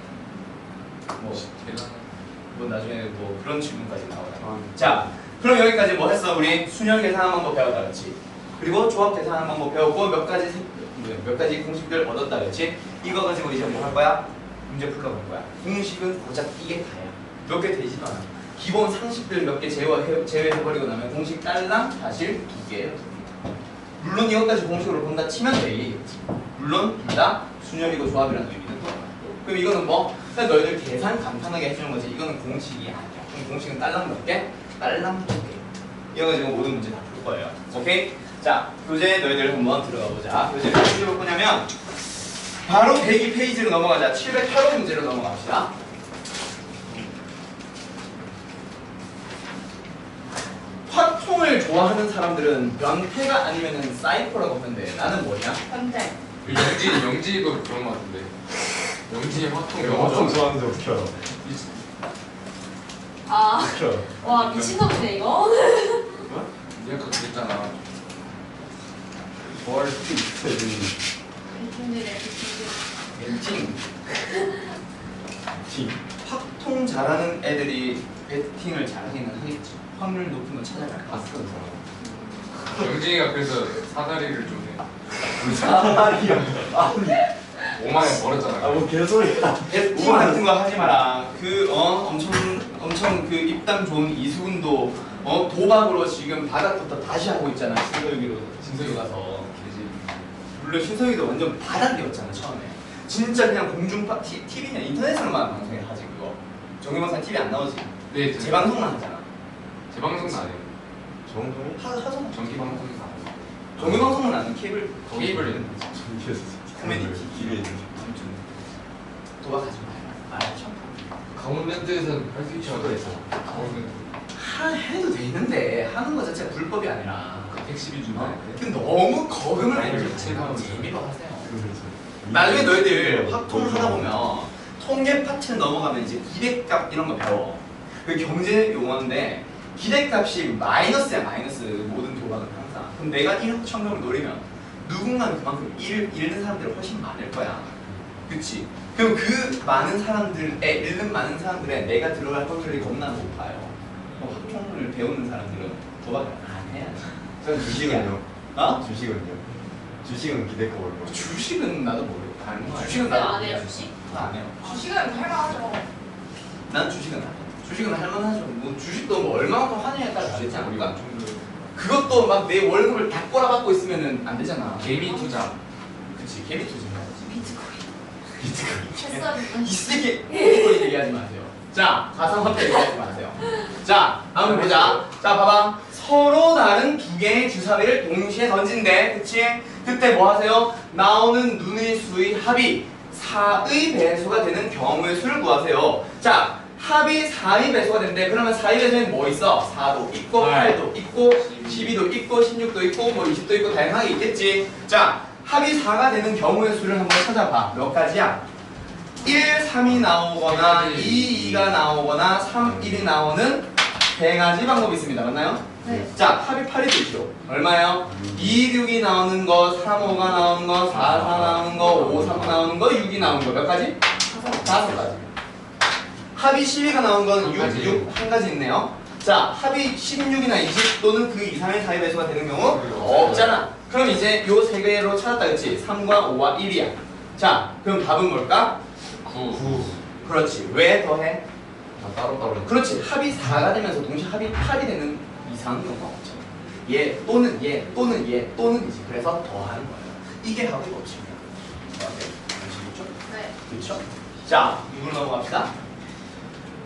뭐 나중에 뭐 그런 질문까지 나오잖아. 자, 그럼 여기까지 뭐 했어? 우리 순열 계산하는 방법 배웠다 그렇지? 그리고 조합 계산하는 방법 배웠고 몇 가지 공식들 얻었다 그렇지? 이거 가지고 이제 뭐 할 거야? 문제 풀러갈 거야. 공식은 고작 이게 다야. 몇 개 되지도 않아. 기본 상식들 몇 개 제외해버리고 나면 공식 딸랑 사실 2개예요. 물론 이것까지 공식으로 본다 치면 돼. 물론 둘 다 순열이고 조합이라는 의미는 똑같고. 그럼 이거는 뭐? 그냥 너희들 계산 간단하게 해주는 거지. 이거는 공식이 아니야. 그럼 공식은 딸랑 몇 개? 딸랑 2개. 이거 가지고 모든 문제 다 풀 거예요. 오케이? 자, 교재 너희들 한번 들어가 보자. 교재 몇 페이지로 볼 거냐면 바로 102페이지로 넘어가자. 708호 문제로 넘어갑시다. 확통을 좋아하는 사람들은 변태가 아니면은 사이코라고 하면 돼. 나는 뭐냐? 현재. 영진이도 그런 거 같은데. 영진이 확통 내가 영어 엄청 좋아하는데 어떻게 알아? 아, 어떻게 알아? 와 미친놈이네 이거. 네가 그거 그랬잖아. 좋아할 수 있어. 미친놈이네 미친놈. 배팅. 확통 잘하는 애들이 배팅을 잘하기는 하겠지. 확률 높은 거 찾아갈 것 같아. 영진이가 그래서 사다리를 좀 해. 사다리야. 5만 원 벌었잖아. 아뭐 개소리야. 배팅 같은 거 하지 마라. 엄청 엄청 그 입담 좋은 이수근도 도박으로 지금 바닥부터 다시 하고 있잖아. 신서유기 가서. 물론 신서유기도 완전 바닥이었잖아 처음에. 진짜 그냥 공중파 TV냐 인터넷으로만 방송을 하지 그거. 정규방송 TV 안 나오지. 네, 재방송만 하잖아. 재방송은 안 해요. 정성이? 하잖아. 정기 방송은 안 해요. 정규방송은 안 케이블 케이블은 전기에서 코미디 기회 아무튼 도박하지 말아요. 강원랜드에서는 할 수 있죠. 그래서 강원랜드 해도 되는데 하는 거 자체가 불법이 아니라 택시비 준다. 근데 너무 거금을 아니, 내고 제가 재미로 하세요. 그래서 나중에 너희들 확통을 하다 보면 통계 파트를 넘어가면 이제 기대값 이런 거 배워. 그 경제 용어인데 기대값이 마이너스야 마이너스. 모든 도박은 항상. 그럼 내가 1억 천금을 노리면 누군가는 그만큼 잃는 사람들이 훨씬 많을 거야. 그치? 그럼 그 많은 사람들에 잃는 많은 사람들에 내가 들어갈 확률이 겁나 높아요. 확통을 배우는 사람들은 도박을 안 해야지. 전 주식은요? 어? 주식은요? 주식은 기대가 얼마? 주식은 나도 모르고 주식은 근데 나도 안 해요 주식? 안 해요. 주식은 할만하죠. 난 주식은 안 해요. 주식은 할만하죠. 뭐 주식도 뭐 얼마만큼 하느냐에 따라 다르지 않을까? 그것도 막 내 월급을 다 꼬라박고 있으면은 안 되잖아. 개미 투자. 그치, 개미 투자 해야지. 비트코인. 비트코인. 이 패스하지 세계 비트코인 얘기하지 마세요. 자, 가상화폐 얘기하지 마세요. 자, 한번 보자. 자, 봐봐. 서로 다른 두 개의 주사위를 동시에 던진대. 그치? 그때 뭐 하세요? 나오는 눈의 수의 합이 4의 배수가 되는 경우의 수를 구하세요. 자, 합이 4의 배수가 된대. 그러면 4의 배수에는 뭐 있어? 4도 있고, 8도 있고, 12도 있고, 16도 있고, 뭐 20도 있고, 다양하게 있겠지. 자, 합이 4가 되는 경우의 수를 한번 찾아봐. 몇 가지야? 1, 3이 나오거나 2, 2가 나오거나 3, 1이 나오는 3가지 방법이 있습니다. 맞나요? 네. 자, 합이 8이 되죠. 얼마예요? 2, 6이 나오는 거, 3, 5가 나오는 거, 4, 4 나오는 거, 5, 3 나오는 거, 6이 나오는 거. 몇 가지? 5가지. 합이 12가 나온 건 6, 한 가지 있네요. 자, 합이 16이나 20 또는 그 이상의 사이 배수가 되는 경우 없잖아. 그럼 이제 요 세 개로 찾았다, 그치? 3과 5와 1이야. 자, 그럼 답은 뭘까? 9. 그렇지. 왜 더해? 따로따로. 그렇지. 합이 4가 되면서 동시에 합이 8이 되는 이상한 경우가 없죠. 얘 또는 얘 또는 얘 또는이지. 그래서 더하는 거예요. 이게 합의 법칙이야. 아시겠죠? 네. 그렇죠? 자, 이걸 넘어갑시다.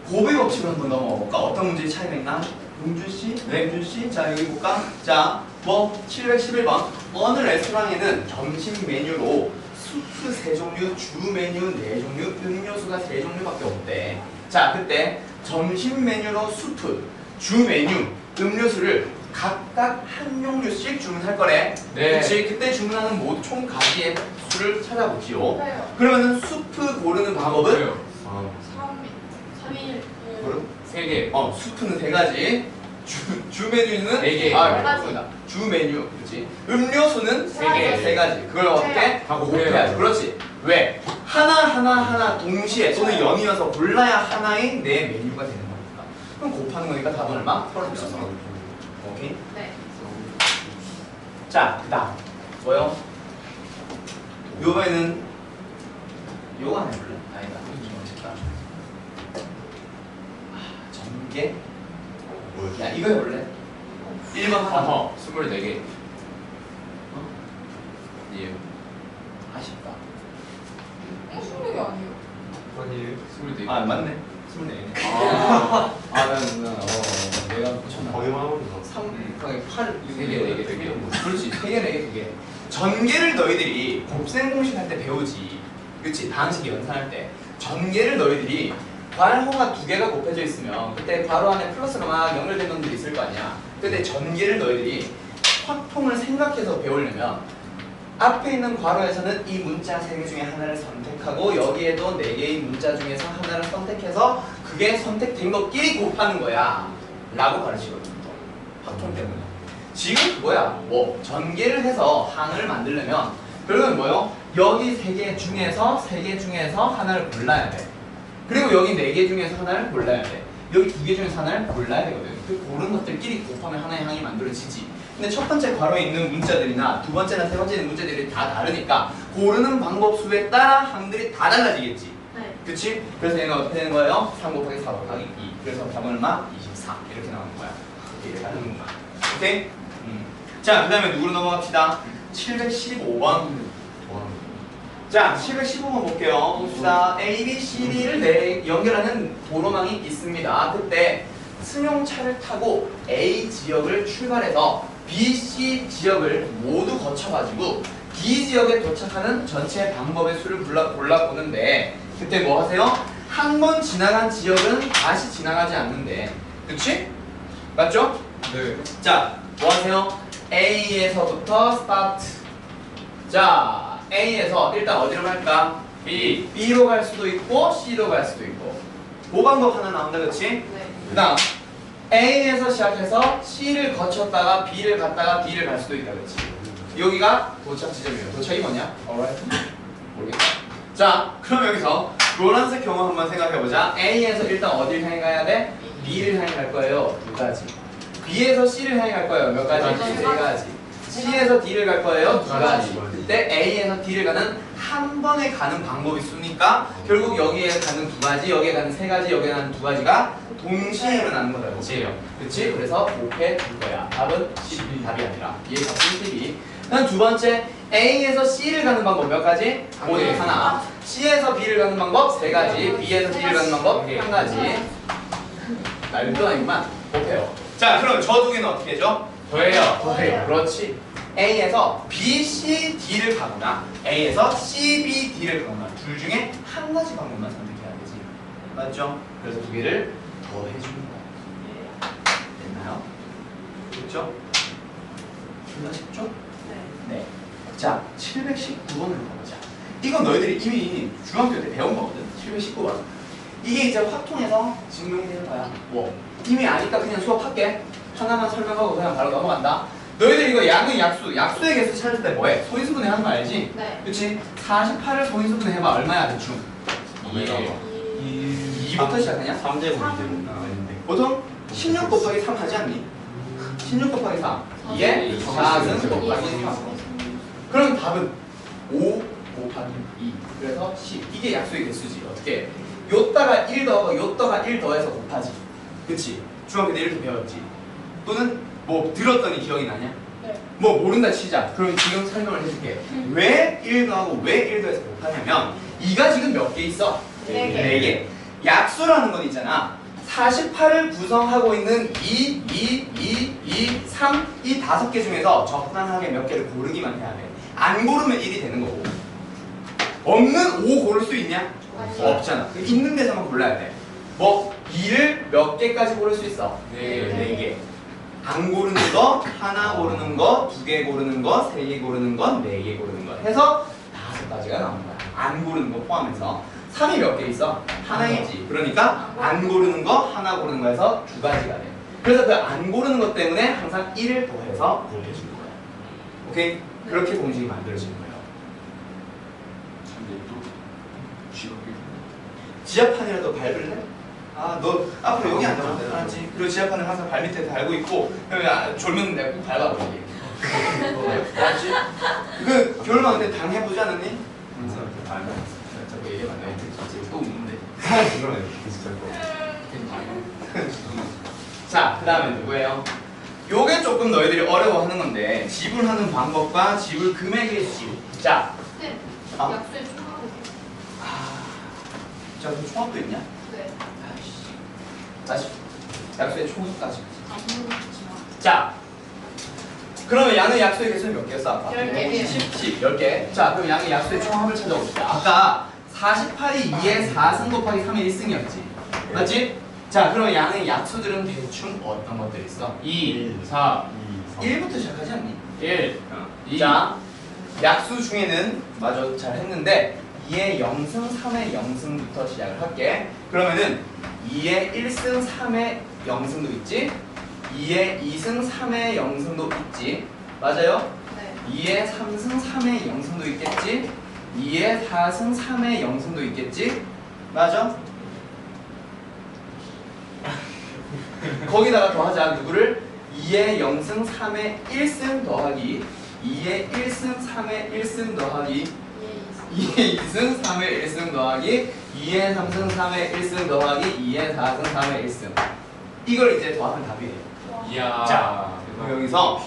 곱의 법칙을 한번 넘어가 볼까? 어떤 문제의 차이가 있나? 용준 씨, 용준 씨, 자 여기 볼까? 자, 뭐 711번 어느 레스토랑에는 점심 메뉴로 수프 3종류, 주 메뉴 4종류, 음료수가 3종류밖에 없대. 자, 그때 점심 메뉴로 수프, 주 메뉴, 음료수를 각각 한 종류씩 주문할 거래. 네. 그치? 그때 주문하는 모두 총 가지의 수를 찾아보지요. 그래요. 그러면은 수프 고르는 방법은? 아, 3일. 그럼? 3개. 수프는 3가지. 주 메뉴는 네 개. 맞습니다. 주 메뉴, 그렇지. 음료수는 세 개. 3가지. 그걸 어떻게? 다 곱해야지. 그렇지. 왜? 하나 동시에 또는 연이어서 골라야 하나의 내 메뉴가 되는 거니까. 그럼 곱하는 거니까 답은 얼마? 36. 오케이. 네. 자, 그다음 뭐요? 요번에는 요거 하나 해볼래? 아니다. 어쨌다. 전개. 뭐야? 야, 이거 해볼래? 1번 하나. 어허. 24개. 예. 아쉽다. 16이 아니에요. 아니, 24개. 아, 맞네. 24개. 아. 내가 붙였나? 거기만 하면 돼. 3, 8, 6, 3개, 4개, 4개. 그렇지. 3개, 4개, 2개. 전개를 너희들이 곱셈 공식 할 때 배우지. 그렇지. 방식 연산할 때. 전개를 너희들이 괄호가 2개가 곱해져 있으면 그때 괄호 안에 플러스가 막 연결된 놈들이 있을 거 아니야. 그때 전개를 너희들이 확통을 생각해서 배우려면 앞에 있는 괄호에서는 이 문자 3개 중에 하나를 선택하고 여기에도 4개의 문자 중에서 하나를 선택해서 그게 선택된 것끼리 곱하는 거야 라고 가르치거든요. 확통 때문에. 지금 그거야. 뭐 전개를 해서 항을 만들려면 결국은 뭐요? 여기 3개 중에서 3개 중에서 하나를 골라야 돼. 그리고 여기 4개 중에서 하나를 골라야 돼. 여기 2개 중에서 하나를 골라야 되거든. 그 고른 것들끼리 곱하면 하나의 항이 만들어지지. 근데 첫 번째 괄호에 있는 문자들이나 두 번째나 세 번째 있는 문자들이 다 다르니까 고르는 방법 수에 따라 항들이 다 달라지겠지. 네. 그치? 그래서 얘는 어떻게 되는 거예요? 3 곱하기 4 곱하기 2. 그래서 답은 얼마? 24. 이렇게 나오는 거야. 이렇게 하는 거야. 오케이? 자, 그 다음에 누구로 넘어갑시다. 715번. 자, 715번 볼게요. 봅시다. A, B, C, D를 연결하는 도로망이 있습니다. 그때 승용차를 타고 A 지역을 출발해서 B, C 지역을 모두 거쳐가지고 D 지역에 도착하는 전체 방법의 수를 골라보는데 그때 뭐 하세요? 한 번 지나간 지역은 다시 지나가지 않는데 그치? 맞죠? 네. 자, 뭐 하세요? A에서부터 스타트. 자, A에서 일단 어디로 갈까? B. B로 갈 수도 있고 C로 갈 수도 있고. 그 방법 하나 나온다, 그치? 네. 그 다음 A에서 시작해서 C를 거쳤다가 B를 갔다가 D를 갈 수도 있다, 그치? 여기가 도착 지점이에요. 도착이 뭐냐? alright? 모르겠다. 자, 그럼 여기서 노란색 경우 한번 생각해보자. A에서 일단 어딜 향해 가야 돼? B를 향해 갈 거예요. 2가지. B에서 C를 향해 갈 거예요. 몇 가지? 네 3가지. C에서 D를 갈 거예요. 2가지. 네 그때 A에서 D를 가는 한 번에 가는 방법이 있으니까 결국 여기에 가는 2가지, 여기에 가는 3가지, 여기에 가는 2가지가 동시에 일어나는 거다. 그치? 그치? 그래서 곱해 줄 거야. 답은 12. 답이 아니라. 얘 답은 12. 그다음 두 번째 A에서 C를 가는 방법 몇 가지? 오늘 하나. C에서 B를 가는 방법 3가지. B에서 D를 가는 방법 1가지. 말도 아니구만. 곱해요. 자, 그럼 저 두 개는 어떻게 해줘? 더해요. 더해요. 그렇지. A에서 B, C, D를 가거나 A에서 C, B, D를 가거나 둘 중에 한 가지 방법만 선택해야 되지. 맞죠? 그래서 두 개를 더해주는 거야. 됐나요? 됐죠? 존나 쉽죠? 네. 자, 719번으로 가보자. 이건 너희들이 이미 중학교 때 배운 거거든. 719번. 이게 이제 확통해서 증명이 되는 거야. 뭐 이미 아니까 그냥 수업할게. 하나만 설명하고 그냥 바로 넘어간다. 너희들 이거 양의 약수의 개수 찾을 때 뭐해? 소인수분해 하는 거 알지? 네. 그치? 48을 소인수분해 해봐. 얼마야 대충? 2부터 시작하냐? 3제곱 삼. 2제곱 보통 16 곱하기 3 하지 않니? 16 곱하기 3 이게 4은 곱하기 3 그럼 답은 5 곱하기 2 그래서 10 이게 약수의 개수지. 어떻게? 요따가 1 더하고 요따가 1 더해서 곱하지. 그치? 중학교 때 이렇게 배웠지. 또는 뭐 들었더니 기억이 나냐? 네. 뭐 모른다 치자. 그럼 지금 설명을 해줄게. 왜 1 더하고 왜 1 더해서 곱하냐면 2가 지금 몇 개 있어? 네 개. 4개. 약수라는 건 있잖아. 48을 구성하고 있는 3 이 5개 중에서 적당하게 몇 개를 고르기만 해야 돼. 안 고르면 1이 되는 거고. 없는 5 고를 수 있냐? 아니요. 없잖아. 있는 데서만 골라야 돼. 뭐 2를 몇 개까지 고를 수 있어? 네. 4개. 안 고르는 거, 하나 고르는 거, 2개 고르는 거, 3개 고르는 거, 4개 고르는 거 해서 5가지가 나오는 거야. 안 고르는 거 포함해서 3이 몇 개 있어? 하나이지. 그러니까 안 고르는 거, 하나 고르는 거에서 2가지가 돼. 그래서 그 안 고르는 것 때문에 항상 1을 더해서 곱해주는 거야. 오케이? 그렇게 공식이 만들어지는 거예요. 지하판이라도 밟을래? 아, 너 앞으로 여기 앉아도 돼. 알았지? 그리고 지하판을 항상 발 밑에 달고 있고 졸면 내가 꼭 밟아버리게. 알았지? 그 겨울방학 때 당해보지 않았니? 자꾸 얘기하면 안 돼. 또 웃는데. 이거는 진짜 거. 자, 그 다음에 누구예요? 요게 조금 너희들이 어려워하는 건데 지불하는 방법과 지불 금액의 수. 자, 네. 아. 약수의 총합을. 자, 그 총합도 있냐? 네. 아이씨. 다시. 약수의 총합까지. 안 물어봤지만. 자, 그러면 양의 약수의 개수는 몇 개였어? 아까? 10개. 10, 10개. 자, 그럼 양의 약수의 총합을 찾아봅시다. 아까 48이 2에 4승 곱하기 3의 1승이었지. 맞지? 자, 그럼 양의 약수들은 대충 어떤 것들이 있어? 2, 4, 1부터 시작하지 않니? 1, 자, 약수 중에는 맞아, 잘 했는데 2의 0승, 3의 0승부터 시작을 할게. 그러면은 2의 1승, 3의 0승도 있지? 2의 2승, 3의 0승도 있지? 맞아요? 네. 2의 3승, 3의 0승도 있겠지? 2의 4승, 3의 0승도 있겠지? 맞아? 거기다가 더하자. 누구를? 2의 0승, 3의 1승 더하기 2의 1승, 3의 1승 더하기 2의 2승 3의 1승 더하기 2의 3승 3의 1승 더하기 2의 4승 3의 1승. 이걸 이제 더하면 답이에요. 이야. 자, 그럼 여기서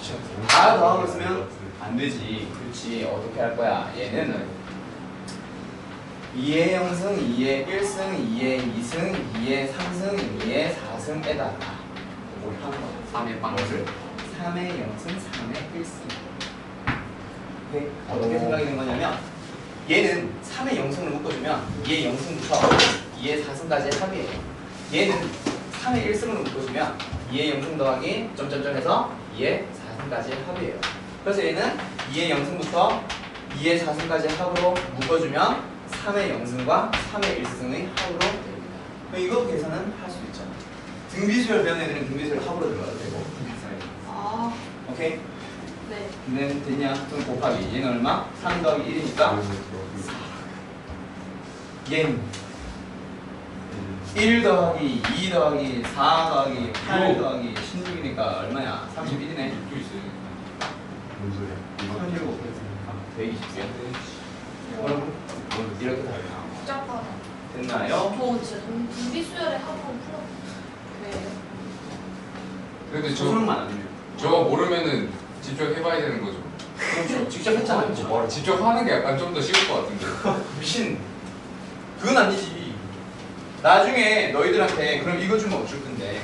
다 더하고 있으면 안 되지. 그렇지. 어떻게 할 거야? 얘는 2의 0승, 2의 1승, 2의 2승, 2의 3승, 2의 4승에다가 뭘 하는 거야? 3의 빵을 3의 0승, 3의 1승. 오케이? 어떻게 생각이 된 거냐면 얘는 3의 0승을 묶어주면 2의 0승부터 2의 4승까지 합이에요. 얘는 3의 1승을 묶어주면 2의 0승 더하기 점점점 해서 2의 4승까지 합이에요. 그래서 얘는 2의 0승부터 2의 4승까지 합으로 묶어주면 3의 0승과 3의 1승의 합으로 됩니다. 그럼 이거 계산은 할 수 있죠. 등비수열 배운 애들은 등비수열 합으로 들어가도 되고. 아, 오케이? 네. 얘는 됐냐? 그럼 곱하기 얘는 얼마? 3 더하기 1이니까 얘는 1 더하기 2 더하기 4 더하기 8 더하기 16이니까 얼마야? 31이네. 또 있어요. 뭔 소리야? 37 곱했으니까 120이야. 여러분 이렇게 답이 나와. 복잡하다. 됐나요? 저 진짜 분비수열의 합은 풀어. 네. 근데 소수능만 안 돼요. 저거 모르면은 직접 해봐야 되는 거죠. 그렇죠. 직접 했잖아요. 직접 하는 게 약간 좀 더 쉬울 것 같은데. 미친. 그건 아니지. 나중에 너희들한테 그럼 이거 주면 어쩔 건데.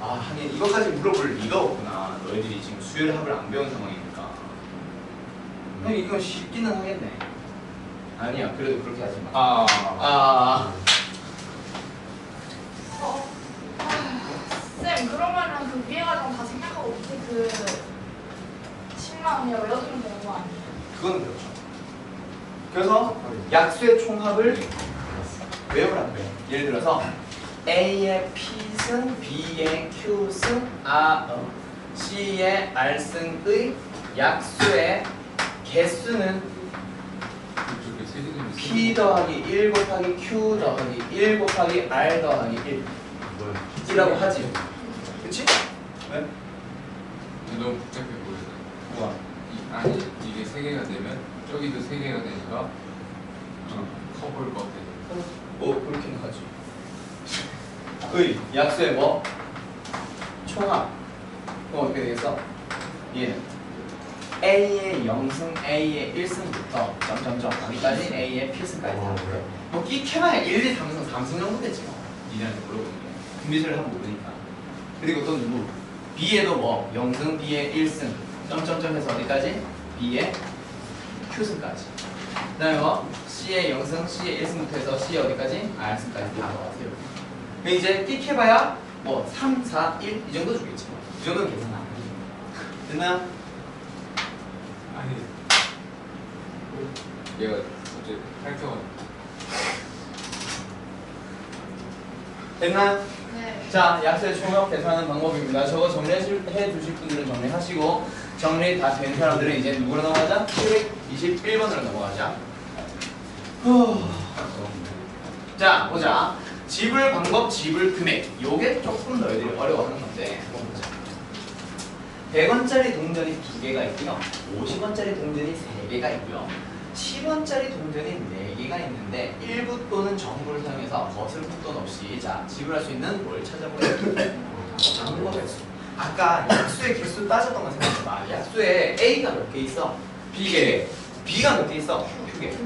아 하긴 이거까지 물어볼 리가 없구나. 너희들이 지금 수열 합을 안 배운 상황이니까. 그럼 이건 쉽기는 하겠네. 아니야. 그래도 그렇게 하지 마. 아. 쌤, 그러면은 그 위에 과정 다 생략하고 밑에 그 10만 그냥 외워두면 되는 거 아니에요? 그건 그렇죠. 그래서 약수의 총합을 외우라는 거예요. 예를 들어서 A의 P승, B의 Q승, C의 R승의 약수의 개수는 그쪽에 세계적인 P 더하기 1 곱하기 Q 더하기 1 곱하기 R 더하기 1 이라고 하지. 그치? 왜? 너무 복잡해 보여요. 뭐야? 아니 이게 3개가 되면 저기도 3개가 되니까 커 보일 것 같아. 그렇긴 하지. 의 약수의 뭐? 총합. 그럼 어떻게 되겠어? 얘는 A의 0승, A의 1승부터 점점점 어디까지? A의 P승까지 다 그래. 뭐 끼켜봐야 1, 2, 3승, 3승 정도 되지 뭐. 니네한테 물어보는 게. 분비수를 하면 모르니까. 그리고 또 누구? B에도 뭐? 0승, B의 1승, 점점점 해서 어디까지? B의 Q승까지. 그 다음에 뭐? C의 0승, C의 1승부터 해서 C의 어디까지? R승까지 다 넣어가세요. 그럼 이제 띡해봐야 뭐 3, 4, 1 이 정도 주겠지. 이 정도는 계산 안 해. 됐나요? 아니 얘가 어째 활성화 됐나요? 네. 자, 약수의 총합 계산하는 방법입니다. 저거 정리해 주실 분들은 정리하시고 정리 다 된 사람들은 이제 누구로 넘어가자? 721번으로 넘어가자. 자, 보자. 지불 방법, 지불 금액. 요게 조금 너희들이 어려워하는 건데 한번 보자. 100원짜리 동전이 2개가 있고요. 50원짜리 동전이 3개가 있고요. 10원짜리 동전이 4개가 있는데 일부 또는 전부를 사용해서 거슬 푼돈 없이 자 지불할 수 있는 뭘 찾아보려고 방법을 했어. 아까 약수의 개수 따졌던 거 생각해봐. 약수에 A가 몇 개 있어? B개. B가 몇 개 있어? Q개.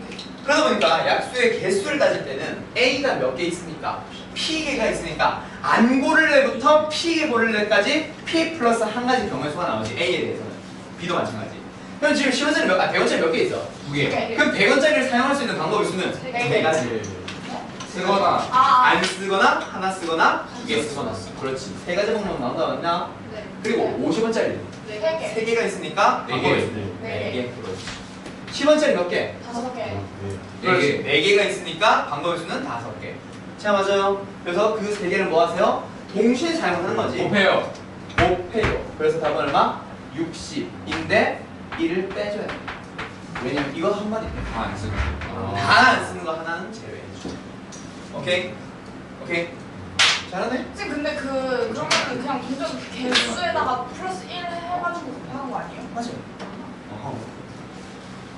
그러다 보니까 약수의 개수를 따질 때는 A가 몇 개 있으니까 P개가 있으니까 안 고를래부터 P개 고를래까지 P 플러스 한 가지 경우수가 나오지. A에 대해서는. B도 마찬가지. 그럼 지금 10원짜리 100원짜리 몇 개 있어? 2개. 네. 그럼 100원짜리를 사용할 수 있는 방법의 수는 네 3가지. 쓰거나 안 쓰거나 하나 쓰거나 2개 쓰거나. 그렇지. 3가지 방법 나온다 맞나? 네. 그리고 50원짜리 네. 3개가 있으니까 네 개. 방법의 수는 네 4개. 그렇지. 10원짜리 몇 개? 5개. 그렇지. 4개가 있으니까 방법의 수는 5개. 자, 맞아요. 그래서 그 3개를 뭐 하세요? 동시에 사용하는 거지. 곱해요. 곱해요. 그래서 답은 얼마? 60인데 1을 빼줘야 돼. 왜냐면 이거 한 마디 다 안 쓰는 거. 다 안 쓰는 거 하나는 제외해줘. 오케이? 오케이? 잘하네? 쌤 근데 그러면 그냥 동전 개수에다가 플러스 1 해가지고 곱하는 거 아니에요? 맞아요. 어허.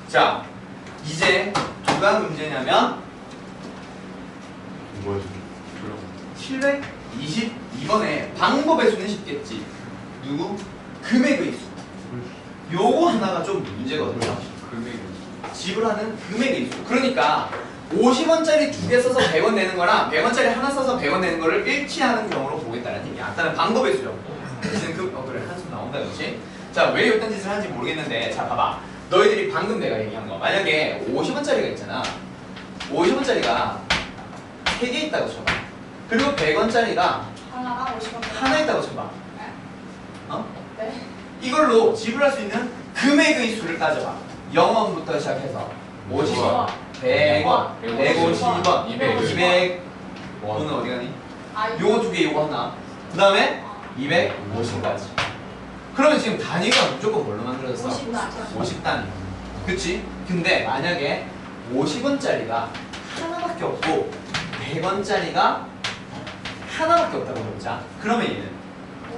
자, 이제 누가 문제냐면 뭐야 722번에 방법의 수는 쉽겠지. 누구? 금액의 수. 요거 하나가 좀 문제거든요. 금액이 지불하는 금액의 수. 그러니까 50원짜리 2개 써서 100원 내는 거랑 100원짜리 하나 써서 100원 내는 거를 일치하는 경우로 보겠다는 얘기야. 일단은 방법의 수요. 지금 그래 한숨 나온다 그렇지? 자, 왜 이딴 짓을 하는지 모르겠는데 자 봐봐. 너희들이 방금 내가 얘기한 거 만약에 50원짜리가 있잖아. 50원짜리가 3개 있다고 쳐봐. 그리고 100원짜리가 하나랑 50원. 하나 있다고 쳐봐. 어? 네. 이걸로 지불할 수 있는 금액의 수를 따져봐. 0원부터 시작해서 50원, 100원, 150원, 200, 200. 너는 어디 가니? 아, 요거 2개, 요거 하나. 그 다음에 250까지. 그러면 지금 단위가 무조건 뭘로 만들어졌어? 50단위. 그치? 근데 만약에 50원짜리가 하나밖에 없고 100원짜리가 하나밖에 없다고 해보자. 그러면 얘는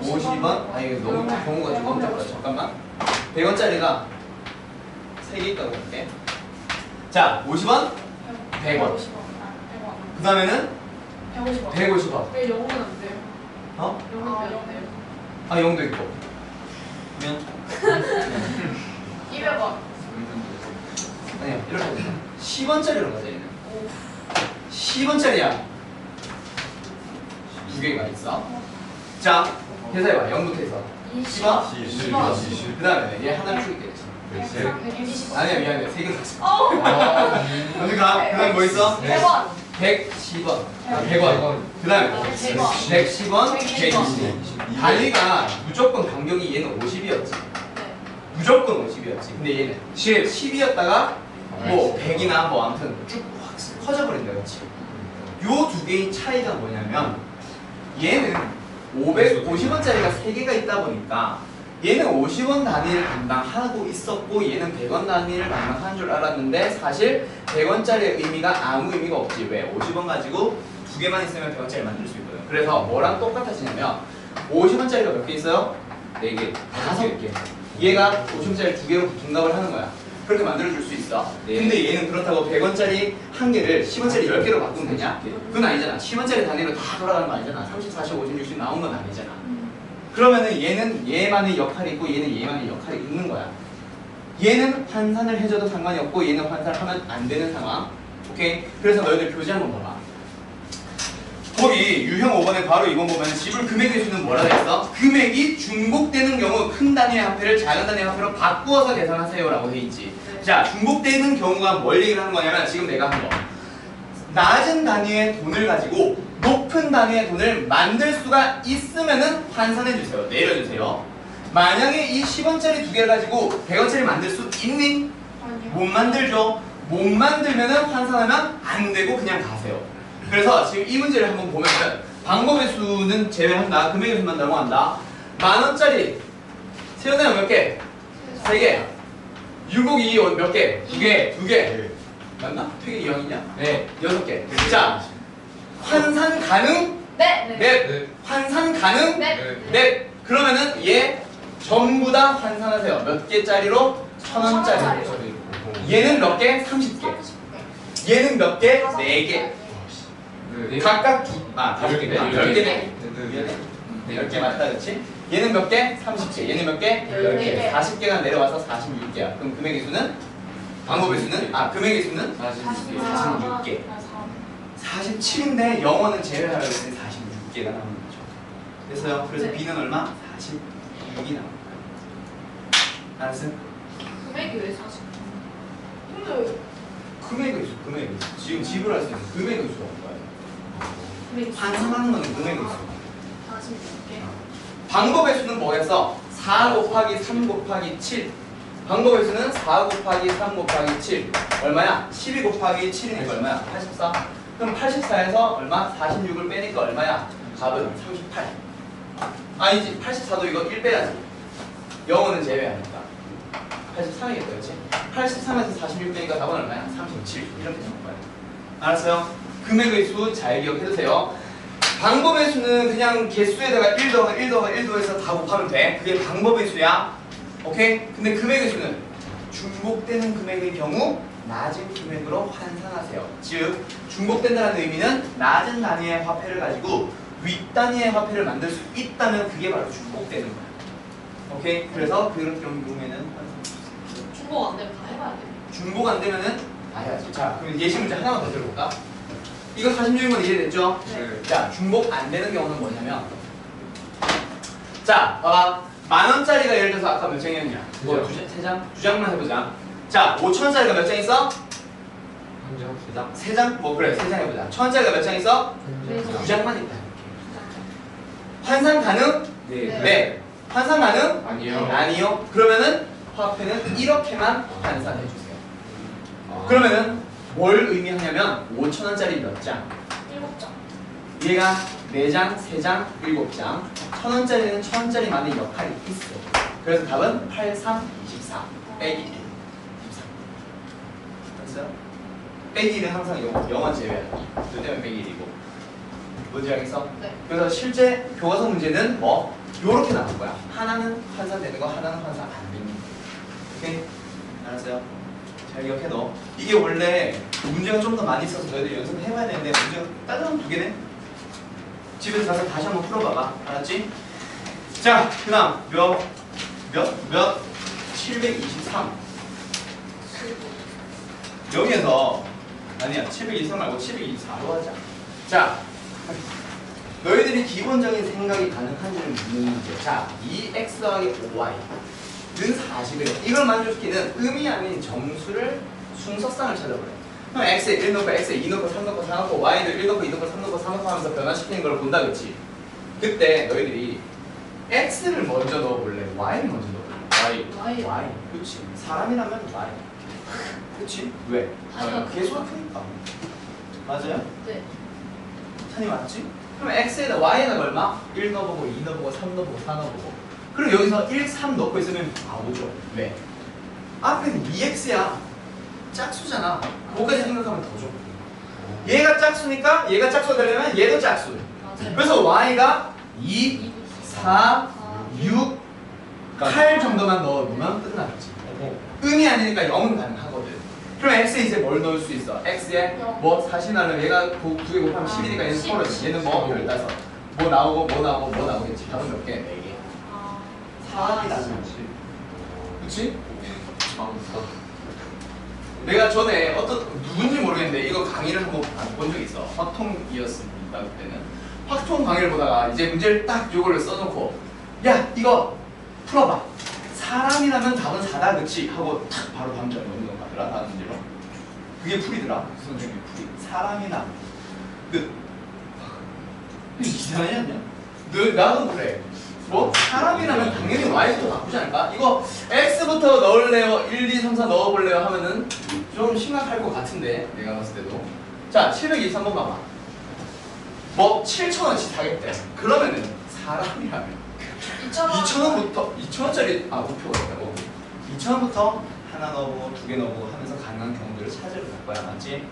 50원? 아 이거 너무 경우가 좀 엄청나다. 잠깐만. 100원짜리가 3개 있다고 할게. 자, 50원, 100원. 그 다음에는 150원. 150원. 왜 영어는 안 돼요? 어? 영어는 안 돼요. 아, 0도 있고. 그러면 200원. 아니야, 이렇게 하자. 10원짜리로 가자, 얘는. 10원짜리야. 2개가 있어. 자, 계산해봐. 0부터 해서. 10원? 20원. 그 다음에 얘 하나를 줄게. 120원. 아니야, 미안해. 3개 샀어. 어! 어디 가? 그 다음에 뭐 있어? 100원. 110원. 100원. 그 다음에 100원. 110원, 120원. 단위가 무조건 간격이 얘는 50이었지. 네. 무조건 50이었지. 근데 얘는 10이었다가 뭐 100이나 뭐 아무튼 쭉 확 커져버린다, 그렇지? 요 두 개의 차이가 뭐냐면 얘는 550원짜리가 3개가 있다 보니까 얘는 50원 단위를 담당하고 있었고 얘는 100원 단위를 담당하는 줄 알았는데 사실 100원짜리의 의미가 아무 의미가 없지. 왜? 50원 가지고 2개만 있으면 100원짜리 만들 수 있거든. 그래서 뭐랑 똑같아지냐면 50원짜리가 몇 개 있어요? 4개, 5개. 얘가 50원짜리 2개로 분갑을 하는 거야. 그렇게 만들어줄 수 있어. 근데 얘는 그렇다고 100원짜리 1개를 10원짜리 10개로 바꾸면 되냐? 그건 아니잖아. 10원짜리 단위로 다 돌아가는 거 아니잖아. 30, 40, 50, 60 나온 건 아니잖아. 그러면은 얘는 얘만의 역할이 있고 얘는 얘만의 역할이 있는 거야. 얘는 환산을 해줘도 상관이 없고 얘는 환산을 하면 안 되는 상황. 오케이? 그래서 너희들 표지 한번 봐봐. 거기 유형 5번에 바로 이번 보면 지불 금액의 수는 뭐라 했어? 금액이 중복되는 경우 큰 단위의 화폐를 작은 단위의 화폐로 바꾸어서 계산하세요 라고 돼 있지. 자, 중복되는 경우가 뭘 얘기를 하는 거냐면 지금 내가 한 거. 낮은 단위의 돈을 가지고 높은 단위의 돈을 만들 수가 있으면은 환산해 주세요. 내려주세요. 만약에 이 10원짜리 2개를 가지고 100원짜리 만들 수 있니? 아니요. 못 만들죠. 못 만들면은 환산하면 안 되고 그냥 가세요. 그래서 지금 이 문제를 한번 보면은 방법의 수는 제외한다. 금액의 수만 넘어간다. 만원짜리 세연아 몇 개? 3개. 유곡이 몇 개? 2개. 2개. 맞나? 되게 이왕이냐? 네. 6개. 자, 환산 가능? 네. 넷. 네. 환산 가능? 네. 넷. 그러면은 얘 전부 다 환산하세요. 몇 개짜리로? 1000원짜리. 얘는 몇 개? 30개. 얘는 몇 개? 4개. 네. 각각 5개. 네. 10개네. 네. 10개 맞다, 그렇지? 얘는 몇 개? 30개. 얘는 몇 개? 10개. 40개가 내려와서 46개야. 그럼 금액의 수는? 방법의 수는? 금액의 수는? 46개. 47인데 영어는 제외하려고 했더니 46개가 나오는 거죠. 됐어요? 그래서 네. B는 얼마? 46이 나옵니다. 알았어요? 금액이 왜 40? 근데 금액의 수, 금액의 수. 지금 지불할 수 있는 금액의 수가 뭔가요? 금액이 환산하는 거는 금액의 수. 46개. 방법의 수는 뭐겠어? 4 곱하기 3 곱하기 7. 방법의 수는 4 곱하기 3 곱하기 7. 얼마야? 12 곱하기 7이니까 얼마야? 84. 그럼 84에서 얼마? 46을 빼니까 얼마야? 답은 38. 아니지. 84도 이거 1 빼야지. 영어는 제외하니까. 83이겠다, 그렇지? 83에서 46 빼니까 답은 얼마야? 37. 이렇게 적을 거야. 알았어요? 금액의 수 잘 기억해두세요. 방법의 수는 그냥 개수에다가 1 더하 1 더하 1 더해서 다 곱하면 돼. 그게 방법의 수야. 오케이? 근데 금액의 수는 중복되는 금액의 경우 낮은 금액으로 환산하세요. 즉 중복된다는 의미는 낮은 단위의 화폐를 가지고 윗 단위의 화폐를 만들 수 있다면 그게 바로 중복되는 거야. 오케이? 그래서 그런 경우에는 중복 안 되면 다 해봐야 돼. 중복 안 되면은 다 해야지. 자, 그럼 예시 문제 하나만 더 들어볼까? 이거 46번 이해됐죠? 네. 자, 중복 안 되는 경우는 뭐냐면, 자, 봐봐. 10,000원짜리가 예를 들어서 아까 몇 장이었냐? 뭐, 세 장? 두 장만 해보자. 자, 5,000원짜리가 몇 장 있어? 세 장? 세 장? 뭐, 그래, 세 장 해보자. 1,000원짜리가 몇 장 있어? 네. 두 장만 있다. 환산 가능? 네. 네. 환산 가능? 아니요. 아니요. 그러면은 화폐는 이렇게만 환산해 주세요. 그러면은 뭘 의미하냐면 5,000원짜리 몇 장? 7장. 얘가 4장, 3장, 7장. 1,000원짜리는 1,000원짜리만의 역할이 있어. 그래서 답은 8, 3, 24 빼기 1. 24. 됐어요? 빼기 1은 항상 영어 제외야. 그 때문에 빼기 1이고. 뭔지 알겠어? 네. 그래서 실제 교과서 문제는 뭐? 요렇게 나올 거야. 하나는 환산되는 거, 하나는 환산 안 되는 거. 오케이? 알았어요? 잘 기억해 너. 이게 원래 문제가 좀 더 많이 있어서 너희들 연습을 해봐야 되는데 문제가 따져면 2개네? 집에서 가서 다시 한번 풀어봐봐. 알았지? 자, 그 다음 몇? 723. 여기에서 아니야 723 말고 724로 하자. 자, 너희들이 기본적인 생각이 가능한지를 묻는 문제. 자, 2x 더하기 5y는 40이래. 이걸 만족시키는 의미 아닌 정수를 순서상을 찾아보래. 그럼 x에 1 넣고 x에 2 넣고 3 넣고 4 넣고 y를 1 넣고 2 넣고 3 넣고 4 넣고 하면서 변화시키는 걸 본다 그치? 그때 너희들이 x를 먼저 넣어볼래? y를 먼저 넣어볼래? Y. y. 그치. 사람이라면 y. 그치? 왜? 계수가 크니까. 맞아요? 네. 찬이 맞지? 그럼 x에다 y에다 얼마? 1 넣어보고 2 넣어보고 3 넣어보고 4 넣어보고 그럼 여기서 1, 3 넣고 있으면 바보죠. 왜? 앞에는 2x야. 짝수잖아. 그거까지 생각하면 더 좋고 얘가 짝수니까 얘가 짝수가 되려면 얘도 짝수. 맞아요. 그래서 y가 2, 4, 6, 8 정도만 넣어두면 끝나겠지. 음이 아니니까 0은 가능하거든. 그럼 x에 이제 뭘 넣을 수 있어? x에 뭐 40 나오면 얘가 9에 곱하면 10이니까 얘는 30, 얘는 뭐 15. 뭐 나오고 뭐 나오고 뭐 나오겠지. 답은 몇 개? 4개. 아. 4이 나오면 그치? 내가 전에 누군지 모르겠는데 이거 강의를 한번 본 적이 있어. 확통이었습니다 그때는. 확통 강의를 보다가 이제 문제를 딱 요거를 써놓고 야 이거 풀어봐. 사람이라면 답은 4다 그치? 하고 탁 바로 다음 장 넣는 거 같더라. 다른 문제로. 그게 풀이더라. 선생님이 풀이. 사람이나 끝. 이상하지 않냐? 나도 그래. 뭐 사람이라면 당연히 y부터 바꾸지 않을까? 이거 x부터 넣을래요? 1, 2, 3, 4 넣어볼래요? 하면은 좀 심각할 것 같은데 내가 봤을 때도. 자 723번 봐봐. 뭐 7,000원치 사겠대. 그러면은 사람이라면 2,000원부터 2,000원짜리 목표가 있다고. 2,000원부터 하나 넣어보고 2개 넣어보고 하면서 가능한 경우들을 찾으러 갈 거야. 맞지?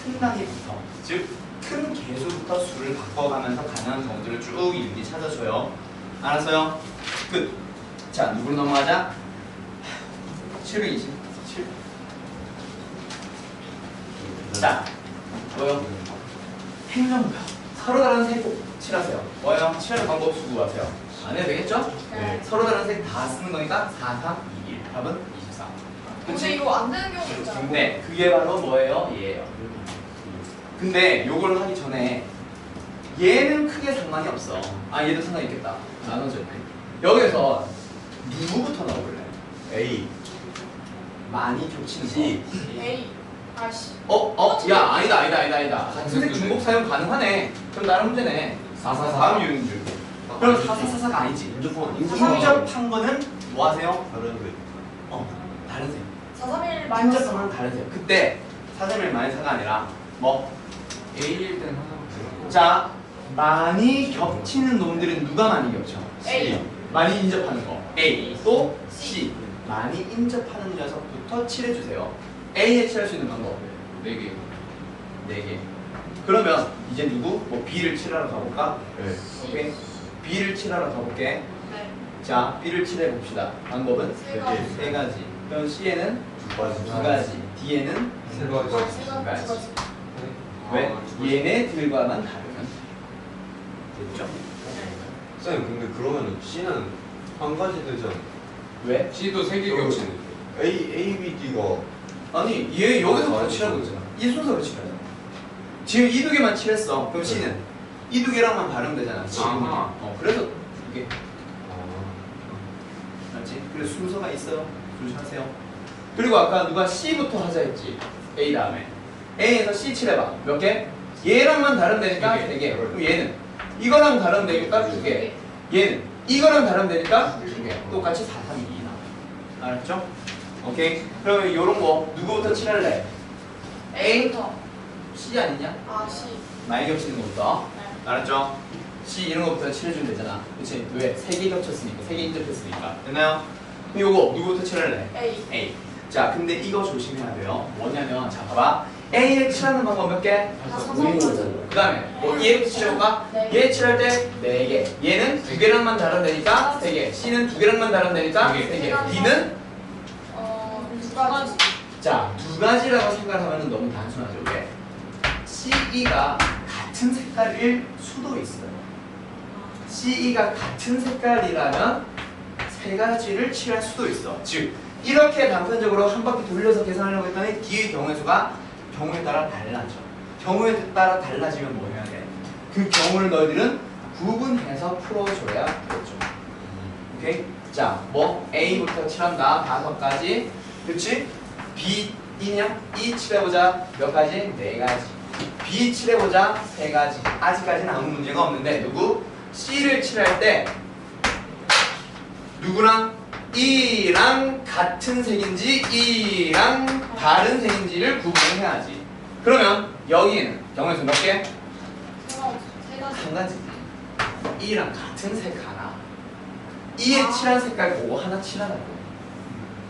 큰 단위부터 즉 큰 개수부터 수를 바꿔가면서 가능한 경우들을 쭉 일일이 찾아줘요. 알았어요? 끝. 자, 누구로 넘어가자? 727. 자, 뭐요? 행정부요. 서로 다른 색 칠하세요. 뭐요? 칠하는 방법 수고하세요. 안 해도 되겠죠? 네. 서로 다른 색 다 쓰는 거니까 4, 3, 2, 1. 답은 24. 근데 이거 안 되는 경우도 있잖아. 네, 그게 바로 뭐예요? 얘예요. 근데 요걸 하기 전에 얘는 크게 상관이 없어. 아 얘도 상관이 있겠다. 나눠져 있네. 여기서 누구부터 넣어볼래? A 많이 겹치는 거. A. 아씨. 야 아니다. 선생 중복 사용 가능하네. 그럼 다른 문제네. 444 다음 유형줄. 그럼 4444가 아니지. 인접한 거는 뭐 하세요? 다른 색 다른 색. 431 마이너스. 인접하면 다른 색. 그때 431 마이너스가 아니라 뭐? A일 때는 항상 자, 많이 겹치는 놈들은 누가 많이 겹쳐? A. 많이 인접하는 거. A. 또 C. 많이 인접하는 녀석부터 칠해주세요. A에 칠할 수 있는 방법. 4개. 4개. 그러면 이제 누구? 뭐 B를 칠하러 가볼까? 네. 오케이. B를 칠하러 가볼게. 네. 자, B를 칠해봅시다. 방법은 세 가지. 3가지. 그럼 C에는 두 가지 2가지. D에는 세 가지. 왜? 아, 얘네들과만 다르면 됐죠? 쌤 근데 그러면 C는 한 가지 되지 않아요? 왜? C도 3개 겹치는. A, B, D가 아니 얘 여기서 아, 칠하고 있잖아. 이 순서로 칠하잖아. 지금 이 두 개만 칠했어. 그럼 C는 이 두 개랑만 다르면 되잖아. 지금. 아하. 그래서 이게 아, 맞지? 그래서 순서가 있어요. 조심하세요. 그리고 아까 누가 C부터 하자 했지. A 다음에 A에서 C 칠해봐. 몇 개? 얘랑만 다르면 되니까 세 개. 3개. 그럼 얘는 이거랑 다르면 되니까 2개. 얘는 이거랑 다르면 되니까 2개. 똑같이 4, 3, 2 나와요. 알았죠? 오케이. 그러면 요런 거 누구부터 칠할래? A부터. C 아니냐? 아, C. 많이 겹치는 것부터. 네. 알았죠? C 이런 거부터 칠해주면 되잖아. 그치? 왜? 3개 겹쳤으니까. 3개 인접했으니까. 됐나요? 그럼 요거 누구부터 칠할래? A. A. 자, 근데 이거 조심해야 돼요. 뭐냐면, 자, 봐봐. A를 칠하는 방법 몇 개? 다섯 오. 개. 그 다음에, 뭐, 얘부터 칠해볼까? 네. 얘 칠할 때 4개. 얘는 2개랑만 다르면 되니까 3개. C는 2개랑만 다르면 되니까 세 개. 3개. D는? 두 가지. 자, 2가지라고 생각하면 너무 단순하죠. 왜? C, E가 같은 색깔일 수도 있어요. C, E가 같은 색깔이라면 3가지를 칠할 수도 있어. 즉, 이렇게 단편적으로 한 바퀴 돌려서 계산하려고 했더니 D의 경우의 수가 경우에 따라 달라져. 경우에 따라 달라지면 뭐 해야 돼? 그 경우를 너희들은 구분해서 풀어줘야 되겠죠. 오케이? 자, 뭐 A부터 칠한다. 5가지. 그렇지? B, E냐? E 칠해보자. 몇 가지? 4가지. B 칠해보자. 3가지. 아직까지는 아무 문제가 없는데 누구? C를 칠할 때 누구랑? E랑 같은 색인지 E랑 다른 색인지를 구분해야지. 그러면 여기는 경우의 수 몇 개? 세 가지. 한 가지. E랑 같은 색 하나. E의 칠한 색깔 그거 하나 칠하라고.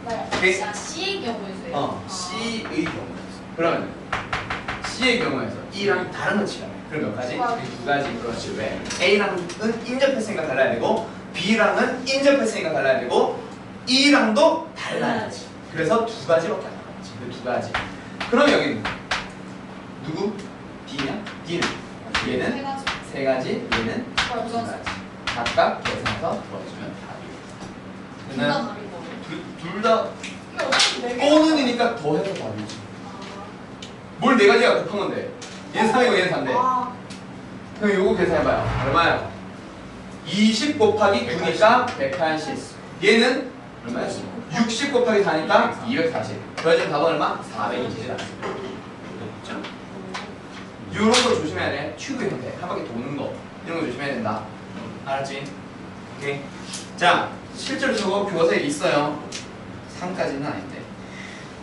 네. 오케이? C의 경우에서요. C의 경우에서. 그러면 C의 경우에서 E랑 다른 거 칠하래. 그럼 몇 가지? 두 가지. 2가지. 그렇지. 왜? A랑은 인접했으니까 달라야 되고 B랑은 인접했으니까 달라야 되고 E랑도 달라야지. 그래서 2가지밖에 안 남았지. 그 2가지. 그럼 여기는 누구? D냐? D는 얘는 세 가지. 3가지, 얘는 두 2가지. 각각 계산해서 더해주면 답이에요. 둘다 됐나요? 다른 거예요. 둘 다 근데 어차피 네 개. O는이니까 더해서 답이지. 뭘 4가지가 곱한 건데? 얘는 3이고 얘는 4인데. 아, 그럼 요거 계산해봐요. 얼마야? 20 곱하기 9니까 180. 얘는 얼마야? 60 곱하기 4니까 240. 더해주면 답은 얼마? 420. 그렇죠? 요런 거 조심해야 돼. 튜브 형태. 한 바퀴 도는 거. 이런 거 조심해야 된다. 알았지? 오케이. 자, 실제로 저거 교과서에 있어요. 3까지는 아닌데.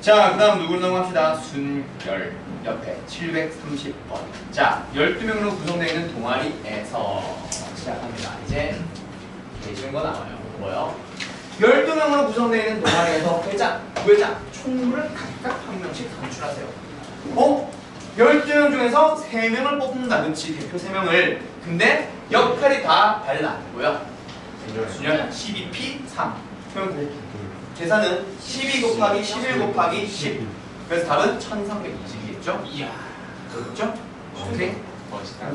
자, 그 다음 누구를 넘어갑시다. 순열 옆에 730번. 자, 12명으로 구성되어 있는 동아리에서 시작합니다. 이제 쉬운 거 나와요. 뭐요? 12명으로 구성되어 있는 동아리에서 회장, 부회장, 총무를 각각 한 명씩 선출하세요. 12명 중에서 3명을 뽑는다. 그렇지? 대표 3명을. 근데 역할이 다 달라. 뭐야? 순열 12P 3. 그럼 계산은 12 곱하기 11 곱하기 10. 그래서 답은 1320이겠죠? 이야. 그렇죠? 오케이? 멋있다.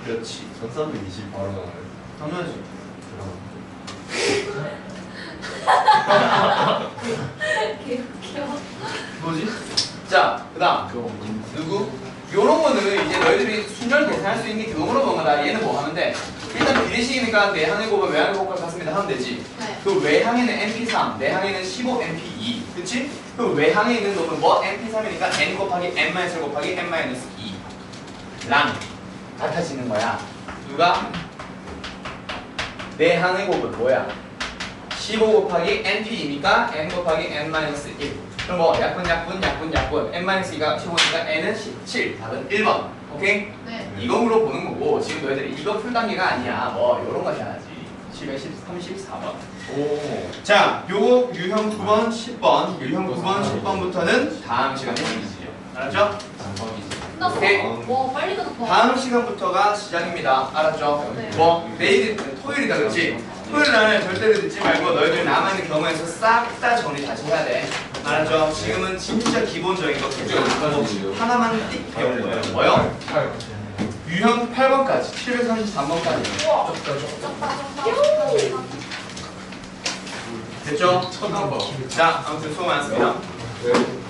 그렇지. 1320 바로 나와요. 당연하지. 개웃겨. 뭐지? 자, 그 다음. 누구? 요런 거는 이제 너희들이 순열 계산할 수 있는 그거 물어본 거다. 얘는 뭐 하면 돼? 일단 비례식이니까 내항의 곱은 외항의 곱과 같습니다. 하면 되지. 네. 그 외항에는 MP3, 내항에는 15, MP2. 그치? 그 외항에 있는 놈은 뭐? MP3이니까 N 곱하기 N-1 곱하기 N-2. 랑. 같아지는 거야. 누가? 내항의 곱은 뭐야? 15 곱하기 NP이니까 N 곱하기 N-1. 그럼 뭐 약분 N-2가 15니까 N은 17. 답은 1번. 오케이? 네. 이거 물어보는 거고 지금 너희들이 이거 풀 단계가 아니야. 뭐 요런 거 해야지. 734번. 오. 자, 요거 유형 9번, 10번. 유형 9번, 10번부터는 다음 시간에 보이시죠. 알았죠? 끝났어. 오케이. 와, 빨리 끝났다. 다음 시간부터가 시작입니다. 알았죠? 네. 뭐 내일 토요일이다 그렇지? 토요일 날 절대로 듣지 말고 너희들 남아있는 경우에서 싹 다 정리 다시 해야 돼. 알았죠? 지금은 진짜 기본적인 거 숙제 어디까지예요? 하나만 띡 배운 거예요. 뭐요? 유형 8번까지 733번까지 우와. 적다. 됐죠? 천만 번. 자 아무튼 수고 많았습니다. 네.